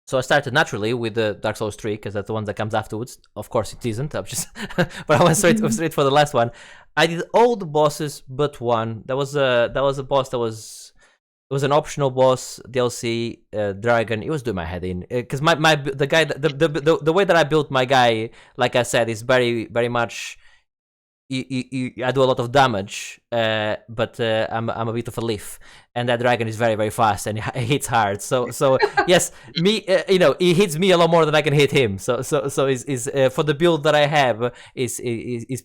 So I started naturally with the Dark Souls 3 because that's the one that comes afterwards. Of course, it isn't. I'm just, but I went straight for the last one. I did all the bosses but one. That was a boss that was an optional boss DLC dragon. It was doing my head in because the guy the way that I built my guy, like I said, is very very much. I do a lot of damage, but I'm a bit of a leaf, and that dragon is very very fast and he hits hard. So yes, me he hits me a lot more than I can hit him. So is for the build that I have is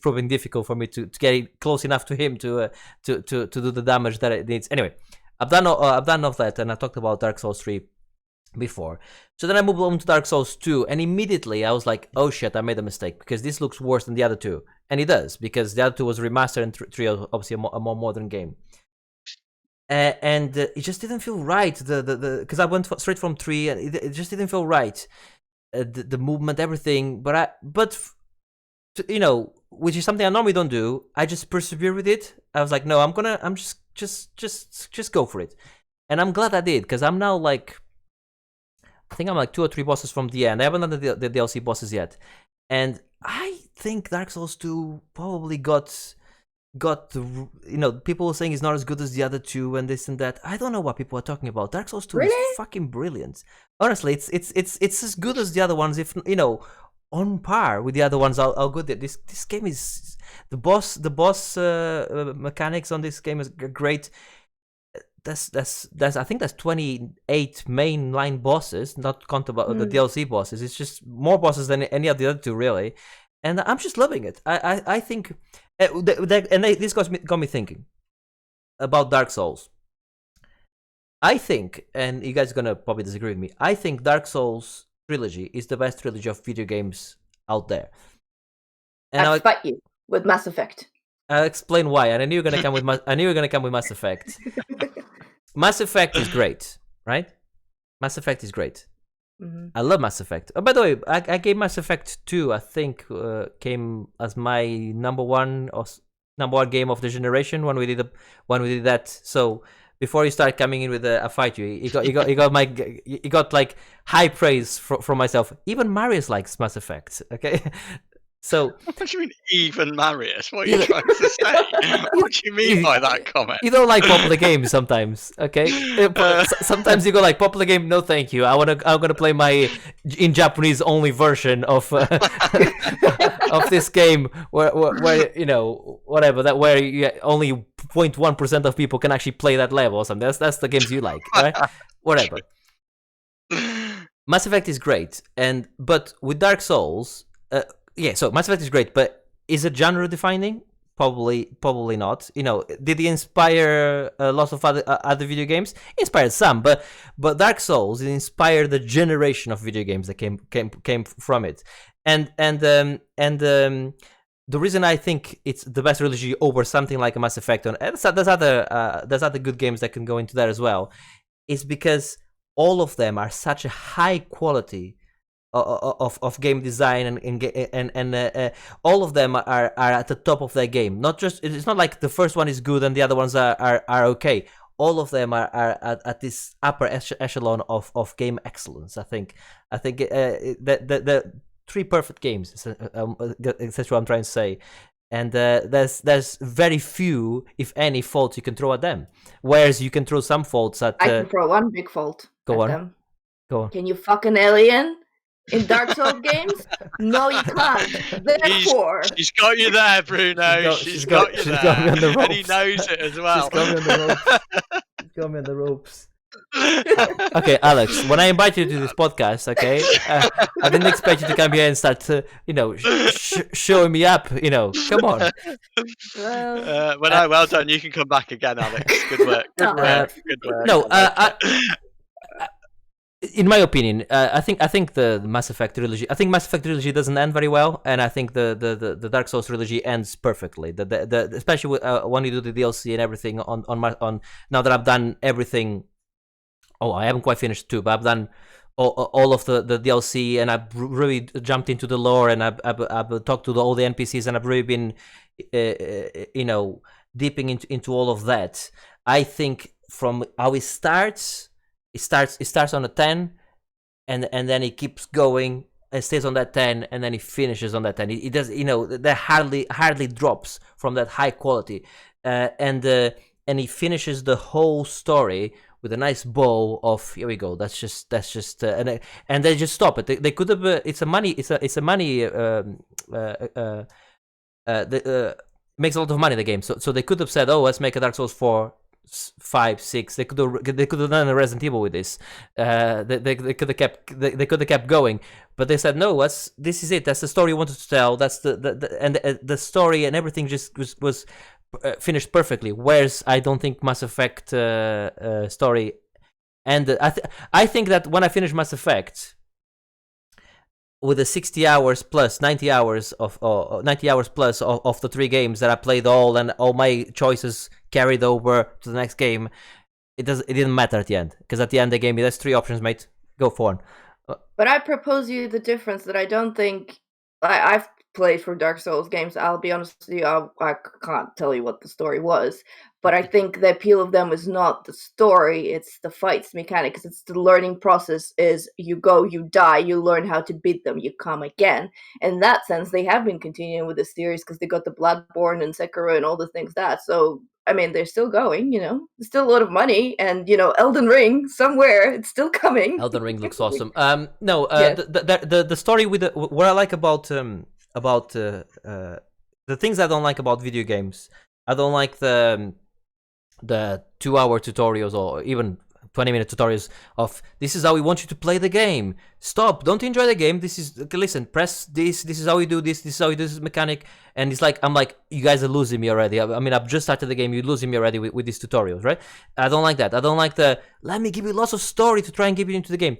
proving difficult for me to get close enough to him to do the damage that it needs. Anyway, I've done all that, and I talked about Dark Souls 3 before. So then I moved on to Dark Souls 2, and immediately I was like, oh shit, I made a mistake because this looks worse than the other two. And it does, because the other two was remastered and 3 obviously a more modern game. And it just didn't feel right, because I went straight from 3 and it just didn't feel right. The movement, everything, which is something I normally don't do. I just persevere with it. I was like, no, I'm just go for it. And I'm glad I did, because I'm now like, I think I'm like 2 or 3 bosses from the end. I haven't done the DLC bosses yet. And I think Dark Souls 2 probably got people saying it's not as good as the other two and this and that. I don't know what people are talking about. Dark Souls 2 is fucking brilliant. Honestly, it's as good as the other ones, if on par with the other ones. How good this game is. The boss mechanics on this game is great. That's I think that's 28 mainline bosses, not count about the DLC bosses. It's just more bosses than any of the other two, really, and I'm just loving it. I think, this got me thinking about Dark Souls. I think, and you guys are gonna probably disagree with me, I think Dark Souls Trilogy is the best trilogy of video games out there. And I fight you with Mass Effect. I'll explain why. And I knew you were gonna come with Mass Effect. Mass Effect is great, right? Mass Effect is great. Mm-hmm. I love Mass Effect. Oh, by the way, I gave Mass Effect 2, I think, came as my number one game of the generation when we did that. So before you start coming in with a fight, you got like high praise from myself. Even Marius likes Mass Effect. Okay. So what do you mean, even Marius? What are you trying to say? What do you mean by that comment? You don't like popular games sometimes, okay? Sometimes you go like, popular game, no thank you. I'm gonna play my in Japanese only version of of this game where whatever that where only 0.1% of people can actually play that level or something. That's the games you like, right? Whatever. Mass Effect is great, but with Dark Souls. So Mass Effect is great, but is it genre defining? Probably not. Did it inspire lots of other video games? Inspired some, but Dark Souls inspired the generation of video games that came from it, and the reason I think it's the best trilogy over something like a Mass Effect, and there's other good games that can go into that as well, is because all of them are such a high quality of game design and all of them are at the top of their game. It's not like the first one is good and the other ones are okay. All of them are at this upper echelon of game excellence. I think the 3 perfect games. That's what I'm trying to say. And there's very few, if any, faults you can throw at them. Whereas you can throw some faults at. I can throw one big fault. Go on. Them. Go on. Can you fuck an alien? in Dark Souls games? No, you can't. Therefore, She's got you there, Bruno. She's got you she's there. got me on the And he ropes. knows it as well. She's got me on the ropes. She's got me on the ropes. Okay, Alex, when I invite you to this podcast, okay, I didn't expect you to come here and start, showing me up. Come on. Well done. You can come back again, Alex. Good work. Good work. Good work. No, in my opinion, I think the Mass Effect trilogy. I think Mass Effect trilogy doesn't end very well, and I think the Dark Souls trilogy ends perfectly. Especially when you do the DLC and everything on now that I've done everything. Oh, I haven't quite finished 2, but I've done all of the DLC, and I've really jumped into the lore, and I've talked to all the NPCs, and I've really been, dipping into all of that. I think from how it starts on a 10, and then it keeps going and stays on that 10, and then it finishes on that 10. It does, that hardly drops from that high quality, and he finishes the whole story with a nice bow of, here we go. That's just and they just stop it. They could have. It's a money. Makes a lot of money in the game. So they could have said, oh, let's make a Dark Souls 4, 5, 6. They could have done a Resident Evil with this. They could have kept going, but they said no. This is it. That's the story you wanted to tell. That's the story, and everything just was finished perfectly. Whereas I don't think Mass Effect story, and I think that when I finish Mass Effect with the 60 hours plus 90 hours of 90 hours plus of the 3 games that I played all, and all my choices carried over to the next game, it didn't matter at the end, because at the end they gave me, there's 3 options, mate, go for one. But I propose you the difference that I don't think I've played for Dark Souls games. I'll be honest with you, I can't tell you what the story was, but I think the appeal of them is not the story, it's the fights mechanics. It's the learning process. Is you go, you die, you learn how to beat them, you come again. In that sense, they have been continuing with the series because they got the Bloodborne and Sekiro and all the things that. So I mean, they're still going, there's still a lot of money, and Elden Ring somewhere, it's still coming. Elden Ring looks awesome. No, Yes. the story with what I like about the things I don't like about video games. I don't like the 2-hour tutorials, or even 20-minute tutorials of, this is how we want you to play the game. Stop! Don't enjoy the game. Listen. Press this. This is how we do this. This is how we do this mechanic. And I'm like, you guys are losing me already. I mean, I've just started the game. You're losing me already with these tutorials, right? I don't like that. I don't like let me give you lots of story to try and get you into the game.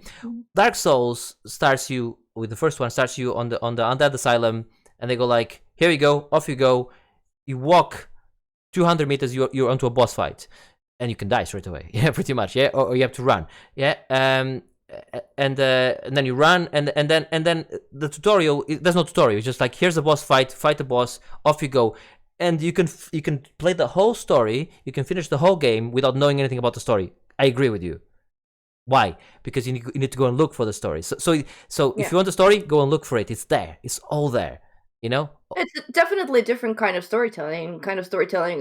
Dark Souls starts you with the first one. Starts you on the Undead Asylum, and they go like, here you go, off you go. You walk 200 meters, you're onto a boss fight, and you can die straight away. Yeah, pretty much. Yeah, or you have to run. Yeah, and then you run, and then the tutorial. There's no tutorial. It's just like, here's a boss fight. Fight the boss. Off you go, and you can play the whole story. You can finish the whole game without knowing anything about the story. I agree with you. Why? Because you need to go and look for the story. So if you want the story, go and look for it. It's there. It's all there. It's definitely a different kind of storytelling.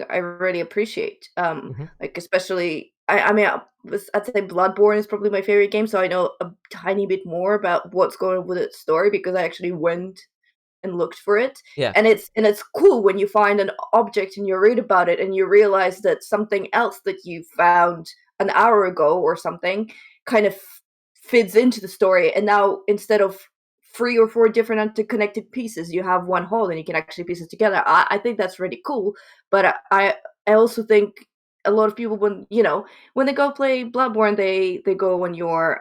I really appreciate. Like, especially, I mean, I'd say Bloodborne is probably my favorite game, so I know a tiny bit more about what's going on with its story because I actually went and looked for it. Yeah. And it's cool when you find an object and you read about it and you realize that something else that you found an hour ago or something kind of fits into the story, and now instead of 3 or 4 different interconnected pieces, you have one whole and you can actually piece it together. I think that's really cool, but I also think a lot of people, when they go play Bloodborne, they go on your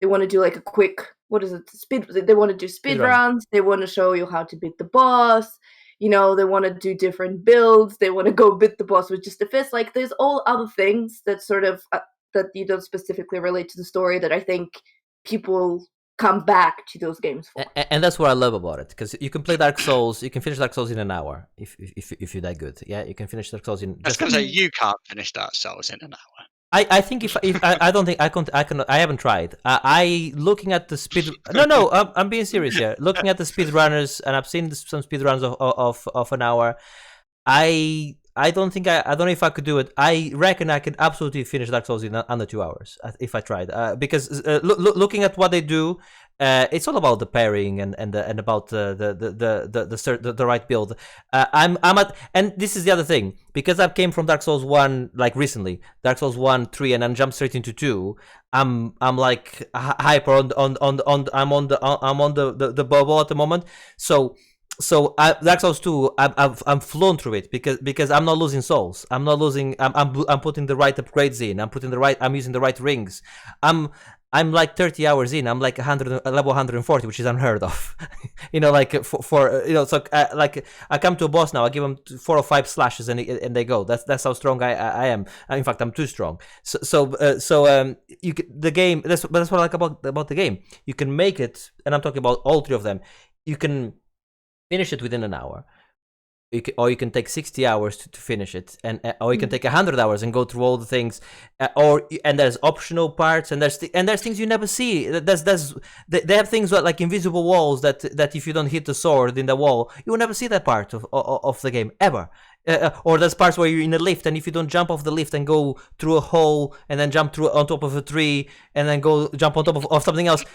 they want to do like a quick, what is it, speed, they want to do speed runs, they want to show you how to beat the boss, they want to do different builds, they want to go beat the boss with just a fist. Like, there's all other things that sort of that you don't specifically relate to the story that I think people come back to those games for. And that's what I love about it, because you can play Dark Souls, you can finish Dark Souls in an hour if you're that good. Yeah, you can finish Dark Souls in. I was going to say, you can't finish Dark Souls in an hour. I think if I don't think I can. I haven't tried. I looking at the speed. No, I'm being serious here. Looking at the speed runners, and I've seen some speed runs of an hour. I I don't know if I could do it. I reckon I could absolutely finish Dark Souls in under 2 hours if I tried. Because looking at what they do, it's all about the pairing and about the right build. I'm at, and this is the other thing, because I came from Dark Souls 1 like recently, Dark Souls 1, 3, and then jumped straight into 2. I'm like hyper on I'm on the bubble at the moment. So Dark Souls 2, I'm flown through it because I'm not losing souls. I'm not losing. I'm putting the right upgrades in. I'm using the right rings. I'm like 30 hours in. I'm like level 140, which is unheard of. Like for So like I come to a boss now. I give them 4 or 5 slashes and they go. That's how strong I am. In fact, I'm too strong. The game. That's what I like about the game. You can make it, and I'm talking about all 3 of them. You can finish it within an hour, or you can take 60 hours to finish it, or you can take 100 hours and go through all the things, and there's optional parts, and there's things you never see. They have things like invisible walls that if you don't hit the sword in the wall, you will never see that part of the game ever. Or there's parts where you're in a lift, and if you don't jump off the lift and go through a hole and then jump through on top of a tree and then go jump on top of something else,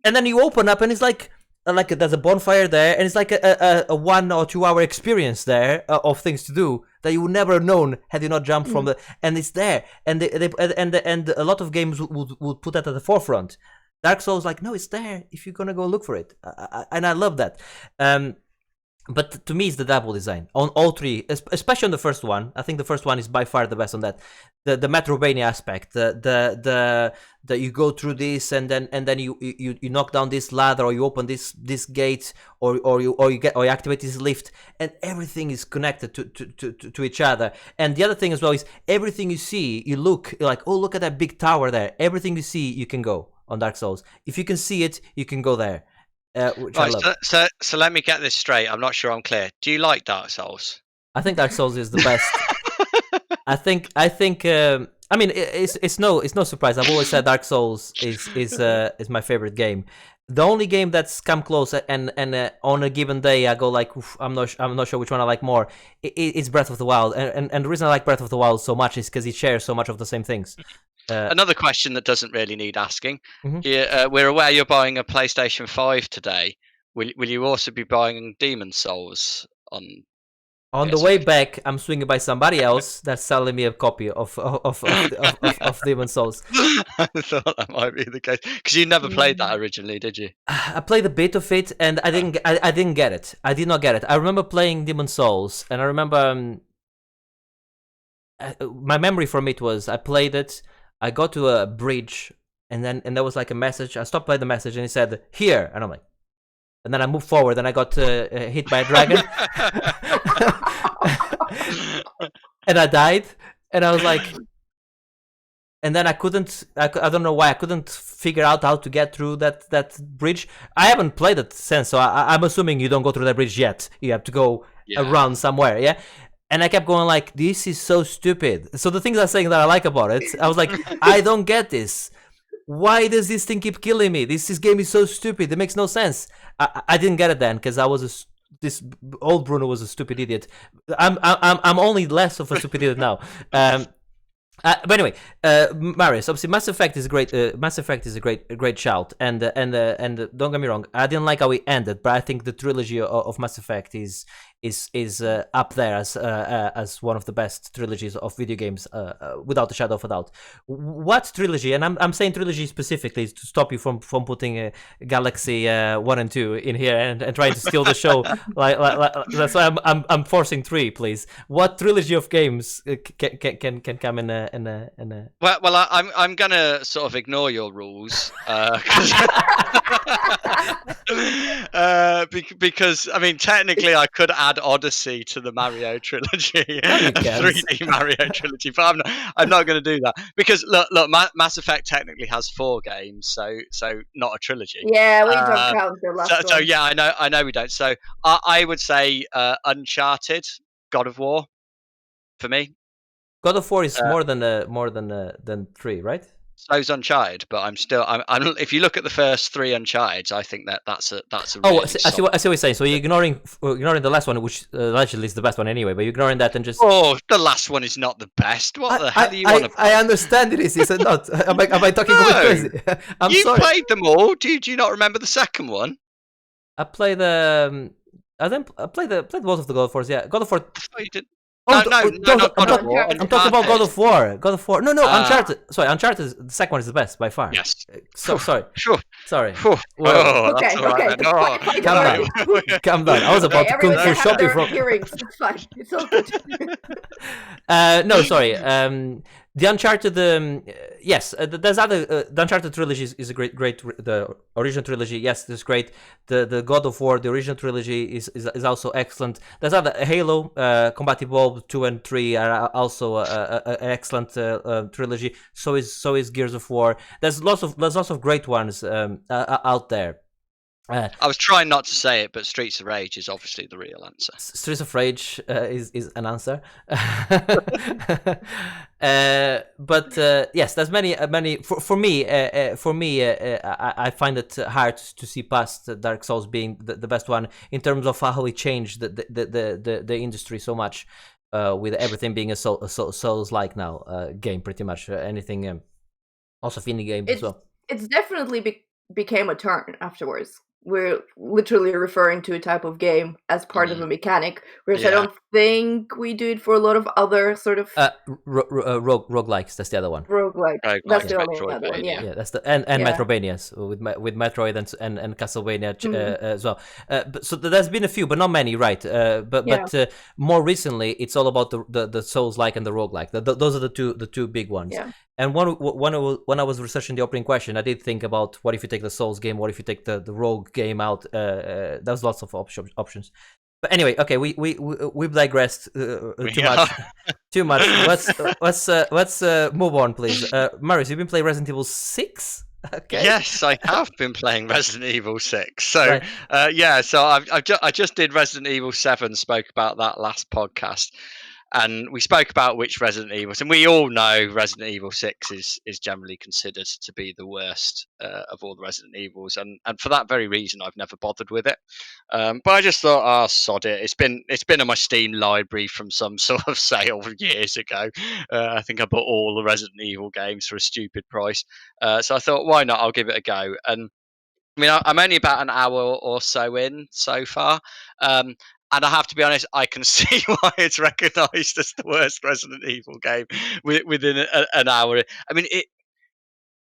and then you open up and it's like there's a bonfire there, and it's like a 1 or 2 hour experience there of things to do that you would never have known had you not jumped from the. And it's there, and and a lot of games would put that at the forefront. Dark Souls, like, no, it's there if you're gonna go look for it, and I love that. But to me, it's the double design on all 3, especially on the first one. I think the first one is by far the best on that. The Metroidvania aspect, the you go through this and then you knock down this ladder, or you open this gate, or you activate this lift, and everything is connected to each other. And the other thing as well is everything you see, you're like, oh, look at that big tower there. Everything you see, you can go on Dark Souls. If you can see it, you can go there. Right, so let me get this straight. I'm not sure I'm clear. Do you like Dark Souls? I think Dark Souls is the best. I think. I mean, it's no surprise. I've always said Dark Souls is my favorite game. The only game that's come close, and on a given day I go like, I'm not sure which one I like more. It's Breath of the Wild, and the reason I like Breath of the Wild so much is because it shares so much of the same things. Another question that doesn't really need asking. Mm-hmm. We're aware you're buying a PlayStation 5 today. Will you also be buying Demon Souls on the way back? I'm swinging by somebody else that's selling me a copy of Demon Souls. I thought that might be the case, because you never played that originally, did you? I played a bit of it, and I didn't get it. I did not get it. I remember playing Demon Souls, and I remember my memory from it was I played it. I got to a bridge, and there was like a message. I stopped by the message, and it said "here," and I'm like, and then I moved forward, and I got hit by a dragon, and I died, and I was like, and then I couldn't. I don't know why I couldn't figure out how to get through that bridge. I haven't played it since, so I'm assuming you don't go through that bridge yet. You have to go around somewhere, yeah. And I kept going like, this is so stupid. So the things I'm saying that I like about it, I was like, I don't get this. Why does this thing keep killing me? This game is so stupid. It makes no sense. I didn't get it then because I was this old Bruno was a stupid idiot. I'm only less of a stupid idiot now. But anyway, Marius, obviously, Mass Effect is great. Mass Effect is a great shout, and don't get me wrong, I didn't like how it ended, but I think the trilogy of Mass Effect is up there as one of the best trilogies of video games, without a shadow of a doubt. What trilogy? And I'm saying trilogy specifically to stop you from putting Galaxy 1 and 2 in here and trying to steal the show. like that's why I'm forcing 3, please. What trilogy of games can come in a Well, I'm gonna sort of ignore your rules, because I mean, technically, I could add Odyssey to the Mario trilogy, 3D Mario trilogy, but I'm not going to do that because look, Mass Effect technically has 4 games, so not a trilogy. Yeah, we don't count the last one. So yeah, I know we don't. So I would say Uncharted, God of War, for me. God of War is more than 3, right? so's Uncharted, but I'm still. I'm. If you look at the first 3 Uncharted, I think that's a Oh, really I see what you're saying. So you're ignoring the last one, which allegedly is the best one anyway. But you're ignoring that and just. Oh, the last one is not the best. What the hell are you on about? I understand it is it not? Am I talking No. crazy? I'm You sorry. played them all. Do you not remember the second one? I played the. I played most of the God of Wars. Yeah, God of War. I thought you did. Oh, No, not God of War. I'm talking about God of War. God of War. No, Ah. Uncharted. Sorry, Uncharted. The second one is the best by far. Yes. So sorry. Phew. Sorry. Phew. Well, Oh, that's Okay, all right okay. then. Oh, Calm down. Calm down. I was about to Everyone kung can fu have shop you their from. earrings. It's fine. It's all good. No, sorry. The Uncharted. Yes, there's other. The Uncharted trilogy is a great. The original trilogy, yes, it's great. The God of War, the original trilogy is also excellent. There's other Halo, Combat Evolved 2 and 3 are also an excellent trilogy. So is Gears of War. There's lots of great ones out there. I was trying not to say it, but Streets of Rage is obviously the real answer. Streets of Rage is an answer. But yes, there's many. For me, I find it hard to see past Dark Souls being the best one in terms of how it changed the industry so much, with everything being a Souls-like now game, pretty much anything. Also, indie games as well. It's definitely became a turn afterwards. We're literally referring to a type of game as part of a mechanic, whereas I don't think we do it for a lot of other sort of roguelikes. That's the other one. roguelike. That's the only other one. Yeah. Yeah, that's the and Yeah. Metroidvanias with Metroid and Castlevania as well. So there's been a few, but not many, right? But more recently, it's all about the Souls-like and the roguelike. Those are the two big ones. Yeah. And when I was researching the opening question, I did think about what if you take the Souls game, what if you take the Rogue game out. There's lots of options. But anyway, okay, we've digressed too much. Let's move on, please. Marius, you've been playing Resident Evil 6. Okay. Yes, I have been playing Resident Evil 6. So Right. so I just did Resident Evil 7. Spoke about that last podcast. And we spoke about which Resident Evils, and we all know Resident Evil 6 is generally considered to be the worst of all the Resident Evils, and for that very reason, I've never bothered with it. But I just thought, oh, sod it. It's been in my Steam library from some sort of sale years ago. I think I bought all the Resident Evil games for a stupid price. So I thought, why not? I'll give it a go. And I mean, I'm only about an hour or so in so far. And I have to be honest, I can see why it's recognised as the worst Resident Evil game within an hour. I mean,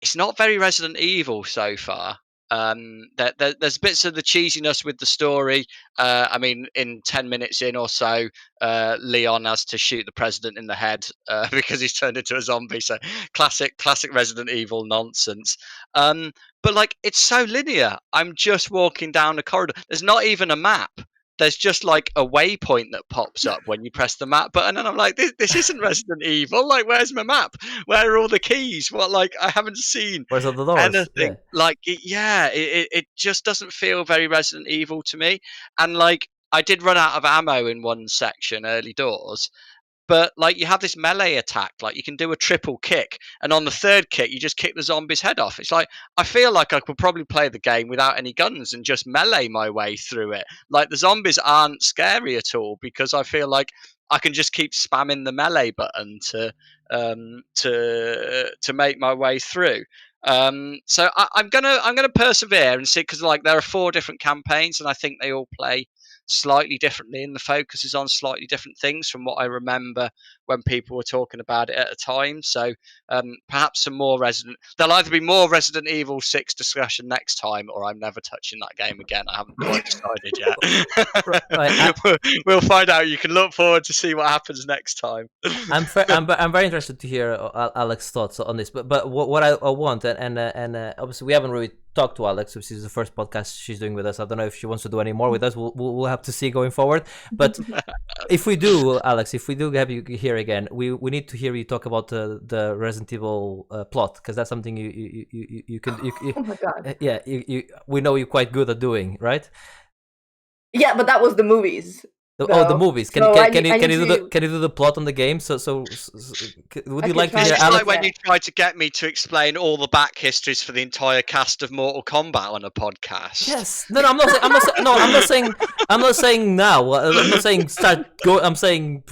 it's not very Resident Evil so far. There's bits of the cheesiness with the story. I mean, in 10 minutes in or so, Leon has to shoot the president in the head because he's turned into a zombie. So classic Resident Evil nonsense. But like, it's so linear. I'm just walking down a corridor. There's not even a map. There's just like a waypoint that pops up when you press the map button, and I'm like, this isn't Resident Evil. Like, where's my map? Where are all the keys? What? Like, I haven't seen Where's all the doors? anything. Yeah. Like, it just doesn't feel very Resident Evil to me. And like, I did run out of ammo in one section early doors. But like, you have this melee attack, like you can do a triple kick, and on the third kick you just kick the zombie's head off. It's like, I feel like I could probably play the game without any guns and just melee my way through it. Like, the zombies aren't scary at all because I feel like I can just keep spamming the melee button to make my way through. So I'm gonna persevere and see, because like, there are 4 different campaigns and I think they all play slightly differently, and the focus is on slightly different things from what I remember when people were talking about it at a time. So perhaps there'll either be more Resident Evil 6 discussion next time, or I'm never touching that game again. I haven't quite decided yet. We'll find out. You can look forward to see what happens next time. I'm very interested to hear Alex's thoughts on this. But what I want, and obviously we haven't really talked to Alex. This is the first podcast she's doing with us. I don't know if she wants to do any more with us. We'll have to see going forward. But if we do, Alex, if we do have you here again, we need to hear you talk about the Resident Evil plot, because that's something you can. Oh my god. Yeah, we know you're quite good at doing, right? Yeah, but that was the movies. The movies. Can So you I can need- you I can need you do to- the can you do the plot on the game? So would I you can like to try hear to- It's Alex? like when you tried to get me to explain all the back histories for the entire cast of Mortal Kombat on a podcast. Yes. No, I'm not saying. I'm not saying. I'm not saying now. I'm not saying start. Go. I'm saying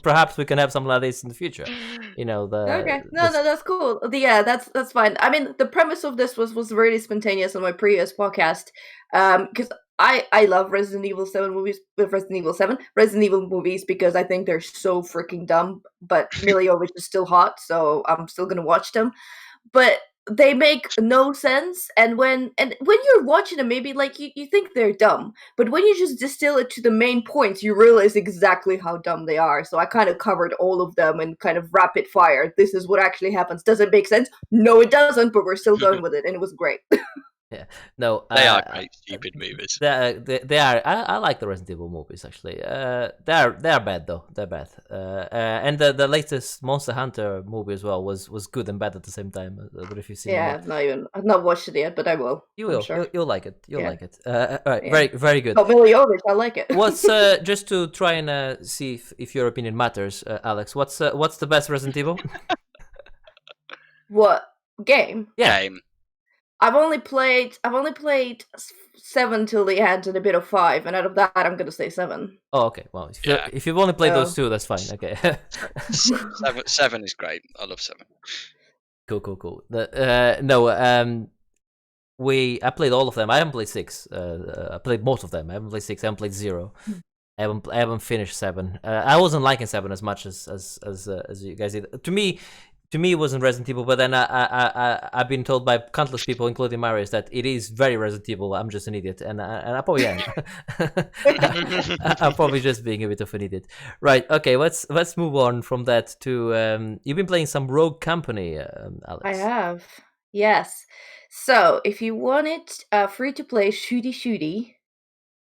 perhaps we can have something like this in the future. You know the. Okay, no, that's cool. Yeah, that's fine. I mean, the premise of this was really spontaneous on my previous podcast, because I love Resident Evil 7 movies, Resident Evil movies, because I think they're so freaking dumb. But Mila Jovovich is still hot, so I'm still gonna watch them. But they make no sense, and when you're watching them, maybe like you think they're dumb, but when you just distill it to the main points, you realize exactly how dumb they are. So I kind of covered all of them in kind of rapid fire. This is what actually happens. Does it make sense? No, it doesn't, but we're still going with it, and it was great. Yeah. No. They are great, stupid movies. They are. I like the Resident Evil movies actually. They are bad though. They're bad. And the latest Monster Hunter movie as well was good and bad at the same time. I don't know if you've seen Yeah, it. I've not watched it yet, but I will. You I'm will. sure. You'll like it. You'll Yeah. like it. All right. Yeah. Very very good. Oh, Mila Jovovich, I like it. What's just to try and see if your opinion matters, Alex? What's the best Resident Evil? What game? Yeah. Game. I've only played 7 till the end and a bit of 5, and out of that, I'm gonna say 7. Oh, okay. Well, Yeah. if you've only played Oh. those two, that's fine. Okay. Seven is great. I love 7. Cool. No. I played all of them. I haven't played 6. I played most of them. I haven't played 6. I haven't played 0. I haven't finished 7. I wasn't liking 7 as much as you guys did. To me, it wasn't Resident Evil, but then I've been told by countless people, including Marius, that it is very Resident Evil. I'm just an idiot, and I probably am. I'm probably just being a bit of an idiot. Right? Okay. Let's move on from that to you've been playing some Rogue Company, Alex. I have. Yes. So, if you want it free to play shooty,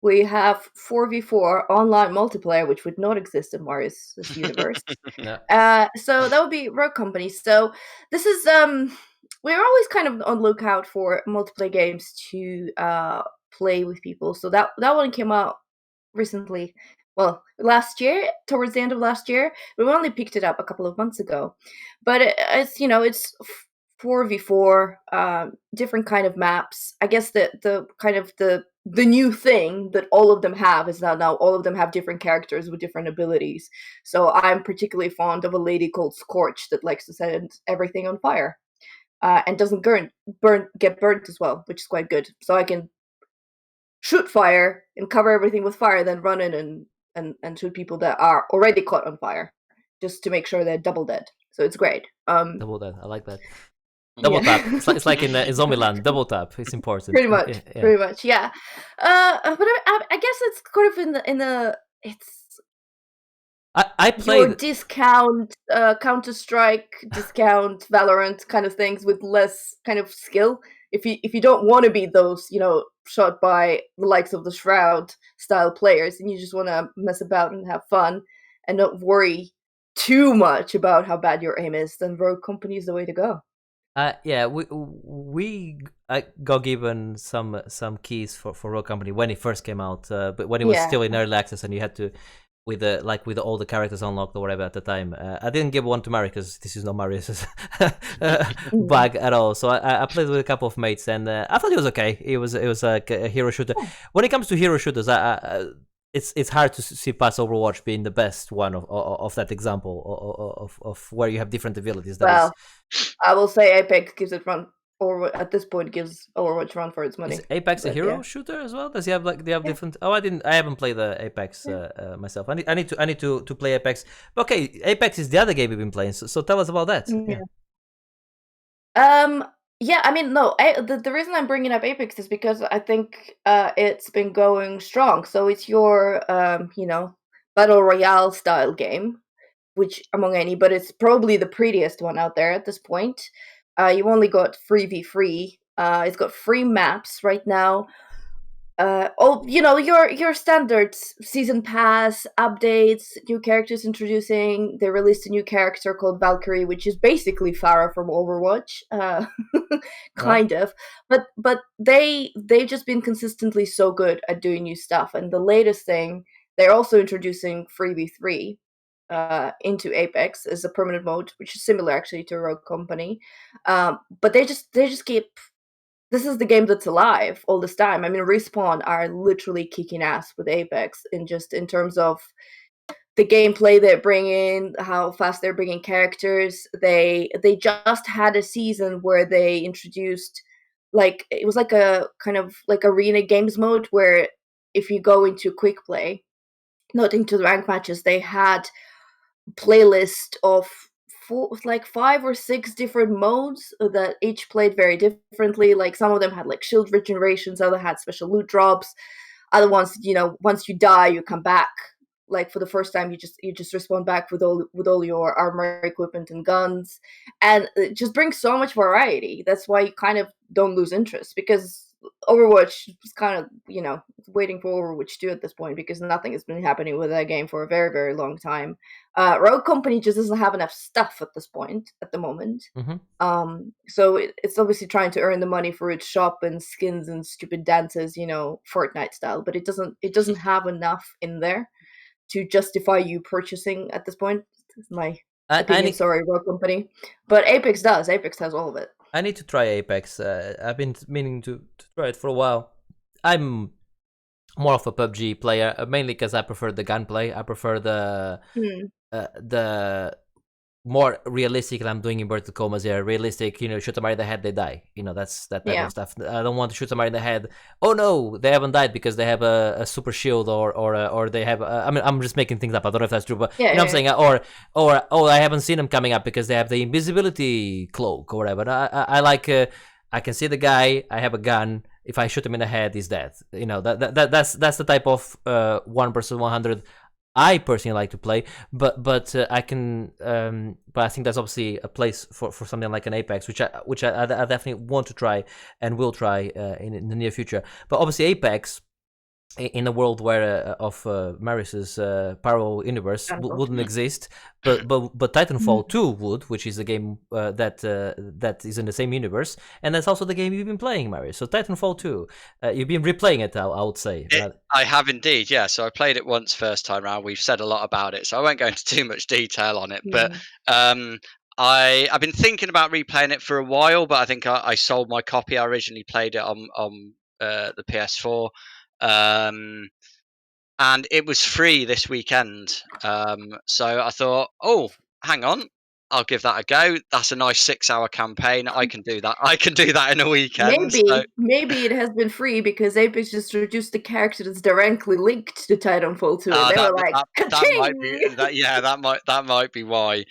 we have 4v4 online multiplayer, which would not exist in Marius' universe. No. So that would be Rogue Company. So this is we're always kind of on lookout for multiplayer games to play with people. So that one came out recently. Well, last year, towards the end of last year. We only picked it up a couple of months ago. But it's 4v4, different kind of maps. I guess the kind of the new thing that all of them have is that now all of them have different characters with different abilities. So I'm particularly fond of a lady called Scorch that likes to set everything on fire, and doesn't get burnt as well, which is quite good. So I can shoot fire and cover everything with fire, then run in and shoot people that are already caught on fire, just to make sure they're double dead. So it's great. Double that. I like that. Double tap. It's like in Zombieland. Double tap. It's important. Pretty much, yeah. But I guess it's kind of in the it's I your played. discount Counter-Strike, discount Valorant kind of things with less kind of skill. If you don't want to be those, shot by the likes of the Shroud style players, and you just want to mess about and have fun and not worry too much about how bad your aim is, then Rogue Company is the way to go. Yeah, we got given some keys for Rogue Company when it first came out, but when it was still in early access, and you had to with all the characters unlocked or whatever at the time. I didn't give one to Marius because this is not Marius's bag at all. So I played with a couple of mates, and I thought it was okay. It was like a hero shooter. When it comes to hero shooters, it's hard to see past Overwatch being the best one of that example of where you have different abilities. I will say Apex gives it run, or at this point gives Overwatch run for its money. Is Apex a hero shooter as well? Does he have different? Oh, I haven't played the Apex myself. I need to play Apex. Okay, Apex is the other game we've been playing. So tell us about that. Yeah, I mean, no, the reason I'm bringing up Apex is because I think it's been going strong. So it's your, battle royale style game, which among any, but it's probably the prettiest one out there at this point. You only got 3v3. It's got free maps right now. Your standard season pass, updates, new characters introducing. They released a new character called Valkyrie, which is basically Farah from Overwatch, kind of. But they've just been consistently so good at doing new stuff. And the latest thing they're also introducing 3v3 into Apex as a permanent mode, which is similar actually to Rogue Company. But they just keep. This is the game that's alive all this time. I mean, Respawn are literally kicking ass with Apex in terms of the gameplay they're bringing, how fast they're bringing characters. They just had a season where they introduced, like, it was like a kind of like arena games mode where if you go into quick play, not into the rank matches, they had playlist of like 5 or 6 different modes that each played very differently. Like some of them had like shield regenerations, other had special loot drops, other ones, once you die you come back. Like for the first time you just respawn back with all your armor equipment and guns, and it just brings so much variety. That's why you kind of don't lose interest, because Overwatch is kind of, waiting for Overwatch 2 at this point, because nothing has been happening with that game for a very, very long time. Rogue Company just doesn't have enough stuff at this point, at the moment. So it's obviously trying to earn the money for its shop and skins and stupid dances, Fortnite style, but it doesn't have enough in there to justify you purchasing at this point. It's my opinion. Sorry, Rogue Company. But Apex does. Apex has all of it. I need to try Apex. I've been meaning to try it for a while. I'm more of a PUBG player, mainly because I prefer the gunplay. I prefer the more realistic, and I'm doing inverted commas here, realistic, shoot somebody in the head, they die. That's that type of stuff. I don't want to shoot somebody in the head. Oh no, they haven't died because they have a super shield or they have, I'm just making things up. I don't know if that's true, but I'm saying, or I haven't seen them coming up because they have the invisibility cloak or whatever. I like, I can see the guy, I have a gun. If I shoot him in the head, he's dead. That's the type of 1 versus 100 I personally like to play, but I can, but I think there's obviously a place for something like an Apex, which I definitely want to try and will try in the near future. But obviously Apex, in a world where of Marius's parallel universe wouldn't exist, but Titanfall 2 would, which is a game that is in the same universe, and that's also the game you've been playing, Marius. So Titanfall 2, you've been replaying it, I would say. I have indeed, yeah. So I played it once first time around. We've said a lot about it, so I won't go into too much detail on it. But I've been thinking about replaying it for a while, but I think I sold my copy. I originally played it on the PS4. And it was free this weekend. So I thought, oh, hang on, I'll give that a go. That's a nice 6-hour campaign. I can do that. I can do that in a weekend. Maybe it has been free because Apex just introduced the character that's directly linked to Titanfall 2. They were like, that might be that might be why.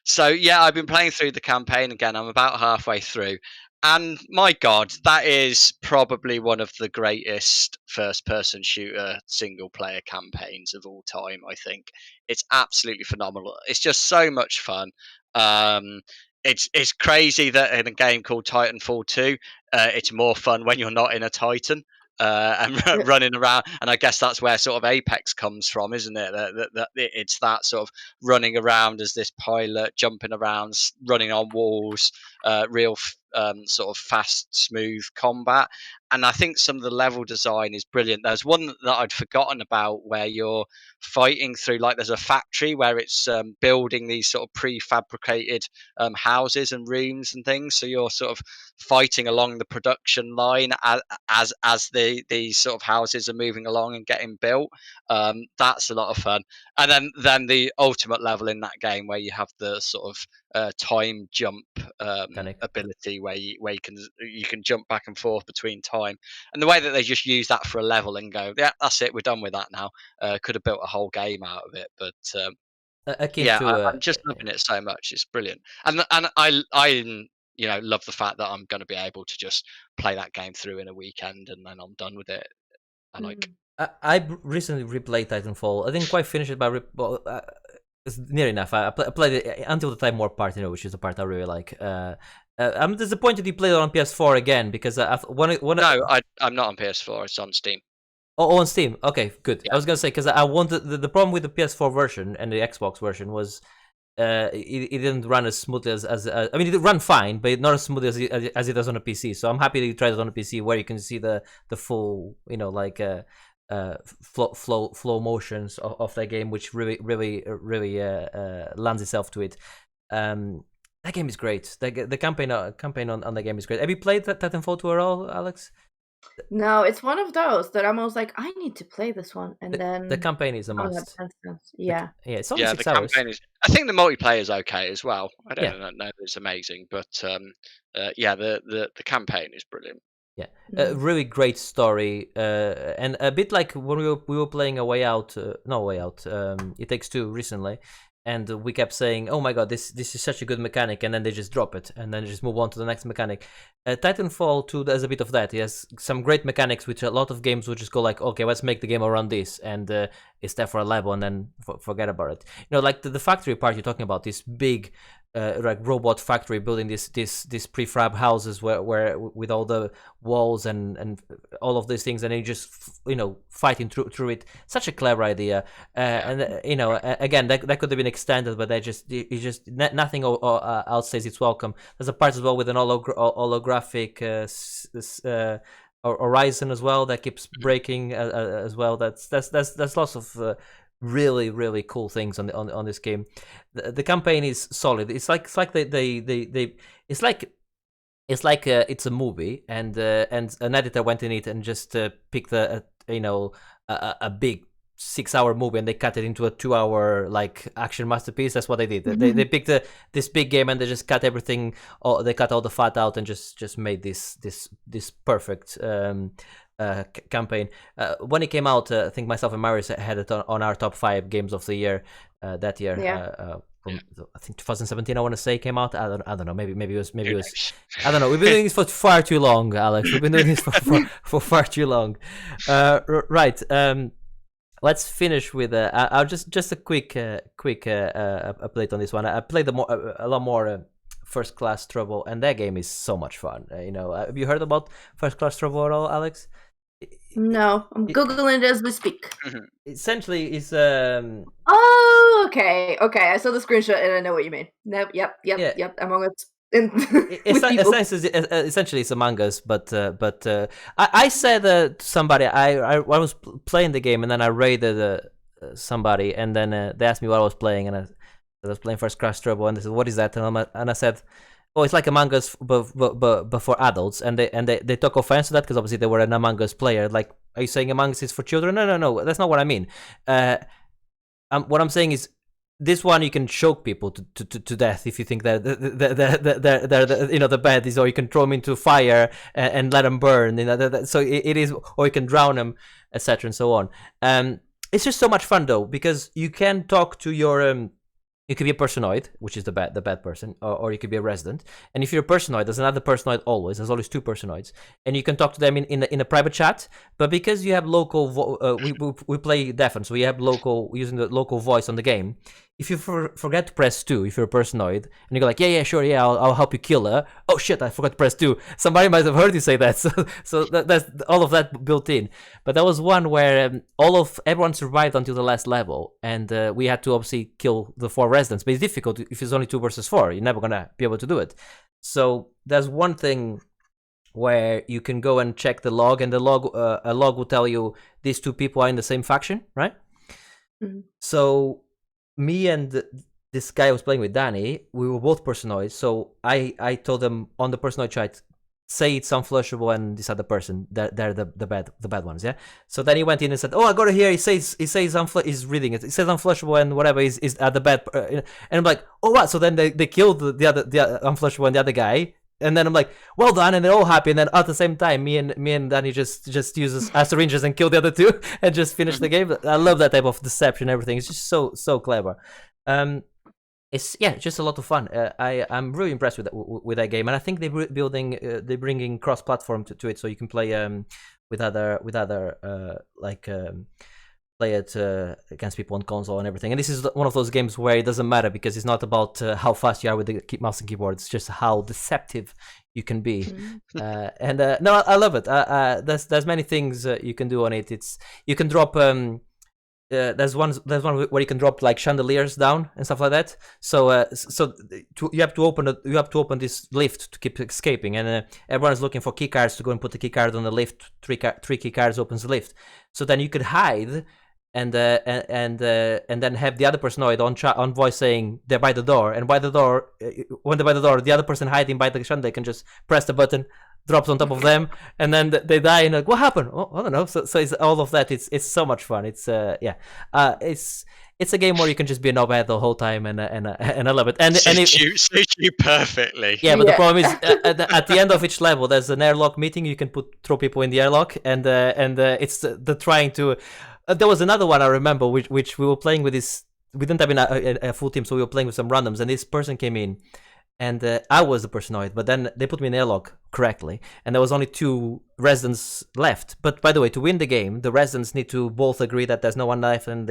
So yeah, I've been playing through the campaign again. I'm about halfway through. And my God, that is probably one of the greatest first-person shooter single-player campaigns of all time. I think it's absolutely phenomenal. It's just so much fun. It's crazy that in a game called Titanfall 2, it's more fun when you're not in a Titan. And running around, and I guess that's where sort of Apex comes from, isn't it? That it's that sort of running around as this pilot, jumping around, running on walls, real sort of fast, smooth combat. And I think some of the level design is brilliant. There's one that I'd forgotten about where you're fighting through, like there's a factory where it's building these sort of prefabricated houses and rooms and things. So you're sort of fighting along the production line as these sort of houses are moving along and getting built. That's a lot of fun. And then the ultimate level in that game where you have the sort of time jump ability where you can jump back and forth between time, and the way that they just use that for a level and go, yeah, that's it, we're done with that now. Could have built a whole game out of it, but I'm just loving it so much. It's brilliant, and I love the fact that I'm going to be able to just play that game through in a weekend and then I'm done with it. I recently replayed Titanfall. I didn't quite finish it, but it's near enough. I played it until the Time Warp part, which is the part I really like. I'm disappointed you played it on PS4 again because No, I'm not on PS4. It's on Steam. Oh, on Steam. Okay, good. Yeah. I was gonna say because I wanted the problem with the PS4 version and the Xbox version was it didn't run as smooth as I mean, it ran fine, but not as smooth as it does on a PC. So I'm happy that you tried it on a PC where you can see the full, flow motions of that game, which really lends itself to it. That game is great. The campaign on the game is great. Have you played Titanfall 2 at all, Alex? No, it's one of those that I'm always like, I need to play this one, and then The campaign is a I don't have must. chance. Yeah. Yeah, it's only Yeah, 6 the hours. campaign is. I think the multiplayer is okay as well. I don't know that it's amazing, but yeah, the campaign is brilliant. Yeah, a really great story, and a bit like when we were playing A Way Out, It Takes Two recently, and we kept saying, "Oh my God, this is such a good mechanic," and then they just drop it, and then just move on to the next mechanic. Titanfall 2 does a bit of that. It has some great mechanics, which a lot of games would just go like, "Okay, let's make the game around this," and it's there for a level, and then forget about it. You know, like the factory part you're talking about, this big. Like robot factory building this prefab houses where with all the walls and all of these things, and you just fighting through it. Such a clever idea, and again that could have been extended, but nothing else says it's welcome. There's a part as well with an holographic horizon as well that keeps breaking as well. That's lots of really cool things on this game. The campaign is solid. It's like it's a movie, and an editor went in it and just picked a big 6-hour movie, and they cut it into a 2-hour like action masterpiece. That's what they did. They picked this big game, and they just cut everything. They cut all the fat out and just made this perfect campaign. When it came out, I think myself and Marius had it on our top 5 games of the year that year. Yeah. From, I think 2017, I want to say, came out. I don't know. Maybe it was. I don't know. We've been doing this for far too long, Alex. We've been doing this for far too long. Right. Let's finish with I'll just a quick update on this one. I played a lot more First Class Trouble, and that game is so much fun. Have you heard about First Class Trouble at all, Alex? No, I'm googling it as we speak. Essentially, it's Oh, okay. I saw the screenshot and I know what you mean. Yep. Among Us. Essentially, it's Among Us, but I said to somebody, I was playing the game, and then I raided somebody, and then they asked me what I was playing, and I was playing First Class Trouble, and they said, "What is that?" And I said, "Oh, it's like Among Us, but for adults." And they took offense to that because obviously they were an Among Us player. Like, are you saying Among Us is for children? No, that's not what I mean. What I'm saying is, this one you can choke people to death if you think that they're the baddies, or you can throw them into fire and let them burn. So it is, or you can drown them, etc. and so on. It's just so much fun though, because you can talk to your you could be a personoid, which is the bad person, or you could be a resident. And if you're a personoid, there's another personoid always. There's always 2 personoids, and you can talk to them in a private chat. But because you have local, we play Defense, so we have using the local voice on the game. If you forget to press 2, if you're a personoid, and you go like, yeah, sure, yeah, I'll help you kill her. Oh shit, I forgot to press 2. Somebody might have heard you say that, so that's all of that built in. But there was one where everyone survived until the last level, and we had to obviously kill the 4 residents. But it's difficult if it's only 2 versus 4. You're never gonna be able to do it. So there's one thing where you can go and check the log, and a log will tell you these 2 people are in the same faction, right? Mm-hmm. So me and this guy I was playing with, Danny, we were both personoids. So I told him on the personoid chat, say it's Unflushable and this other person, they're the bad ones, yeah. So then he went in and said, "Oh, I got it here. He says he's reading it. It says Unflushable and whatever is the bad." And I'm like, "Oh, what?" So then they killed the other Unflushable and the other guy. And then I'm like, "Well done," and they're all happy. And then at the same time, me and Danny just uses our syringes and kill the other 2 and just finish the game. I love that type of deception. Everything. It's just so clever. It's just a lot of fun. I'm really impressed with that game, and I think they're bringing cross-platform to it, so you can play with other play it against people on console and everything. And this is one of those games where it doesn't matter, because it's not about how fast you are with the mouse and keyboard. It's just how deceptive you can be. Mm-hmm. No, I love it. There's many things you can do on it. You can drop there's one where you can drop like chandeliers down and stuff like that. So you have to open this lift to keep escaping, and everyone is looking for key cards to go and put the key card on the lift. Three key cards opens the lift. So then you could hide and then have the other person on voice saying they're by the door, and when they're by the door, the other person hiding by the chandelier can just press the button, drops on top of them, and then they die. And like, what happened? Oh, I don't know. So it's all of that. It's so much fun. It's it's a game where you can just be a knobhead the whole time, and I love it. And suits you perfectly. Yeah, but the problem is at the end of each level, there's an airlock meeting. You can throw people in the airlock, and it's the trying to. There was another one I remember, which we were playing with this. We didn't have a full team, so we were playing with some randoms, and this person came in. And I was the personoid, but then they put me in airlock correctly, and there was only 2 residents left. But by the way, to win the game, the residents need to both agree that there's no one left, and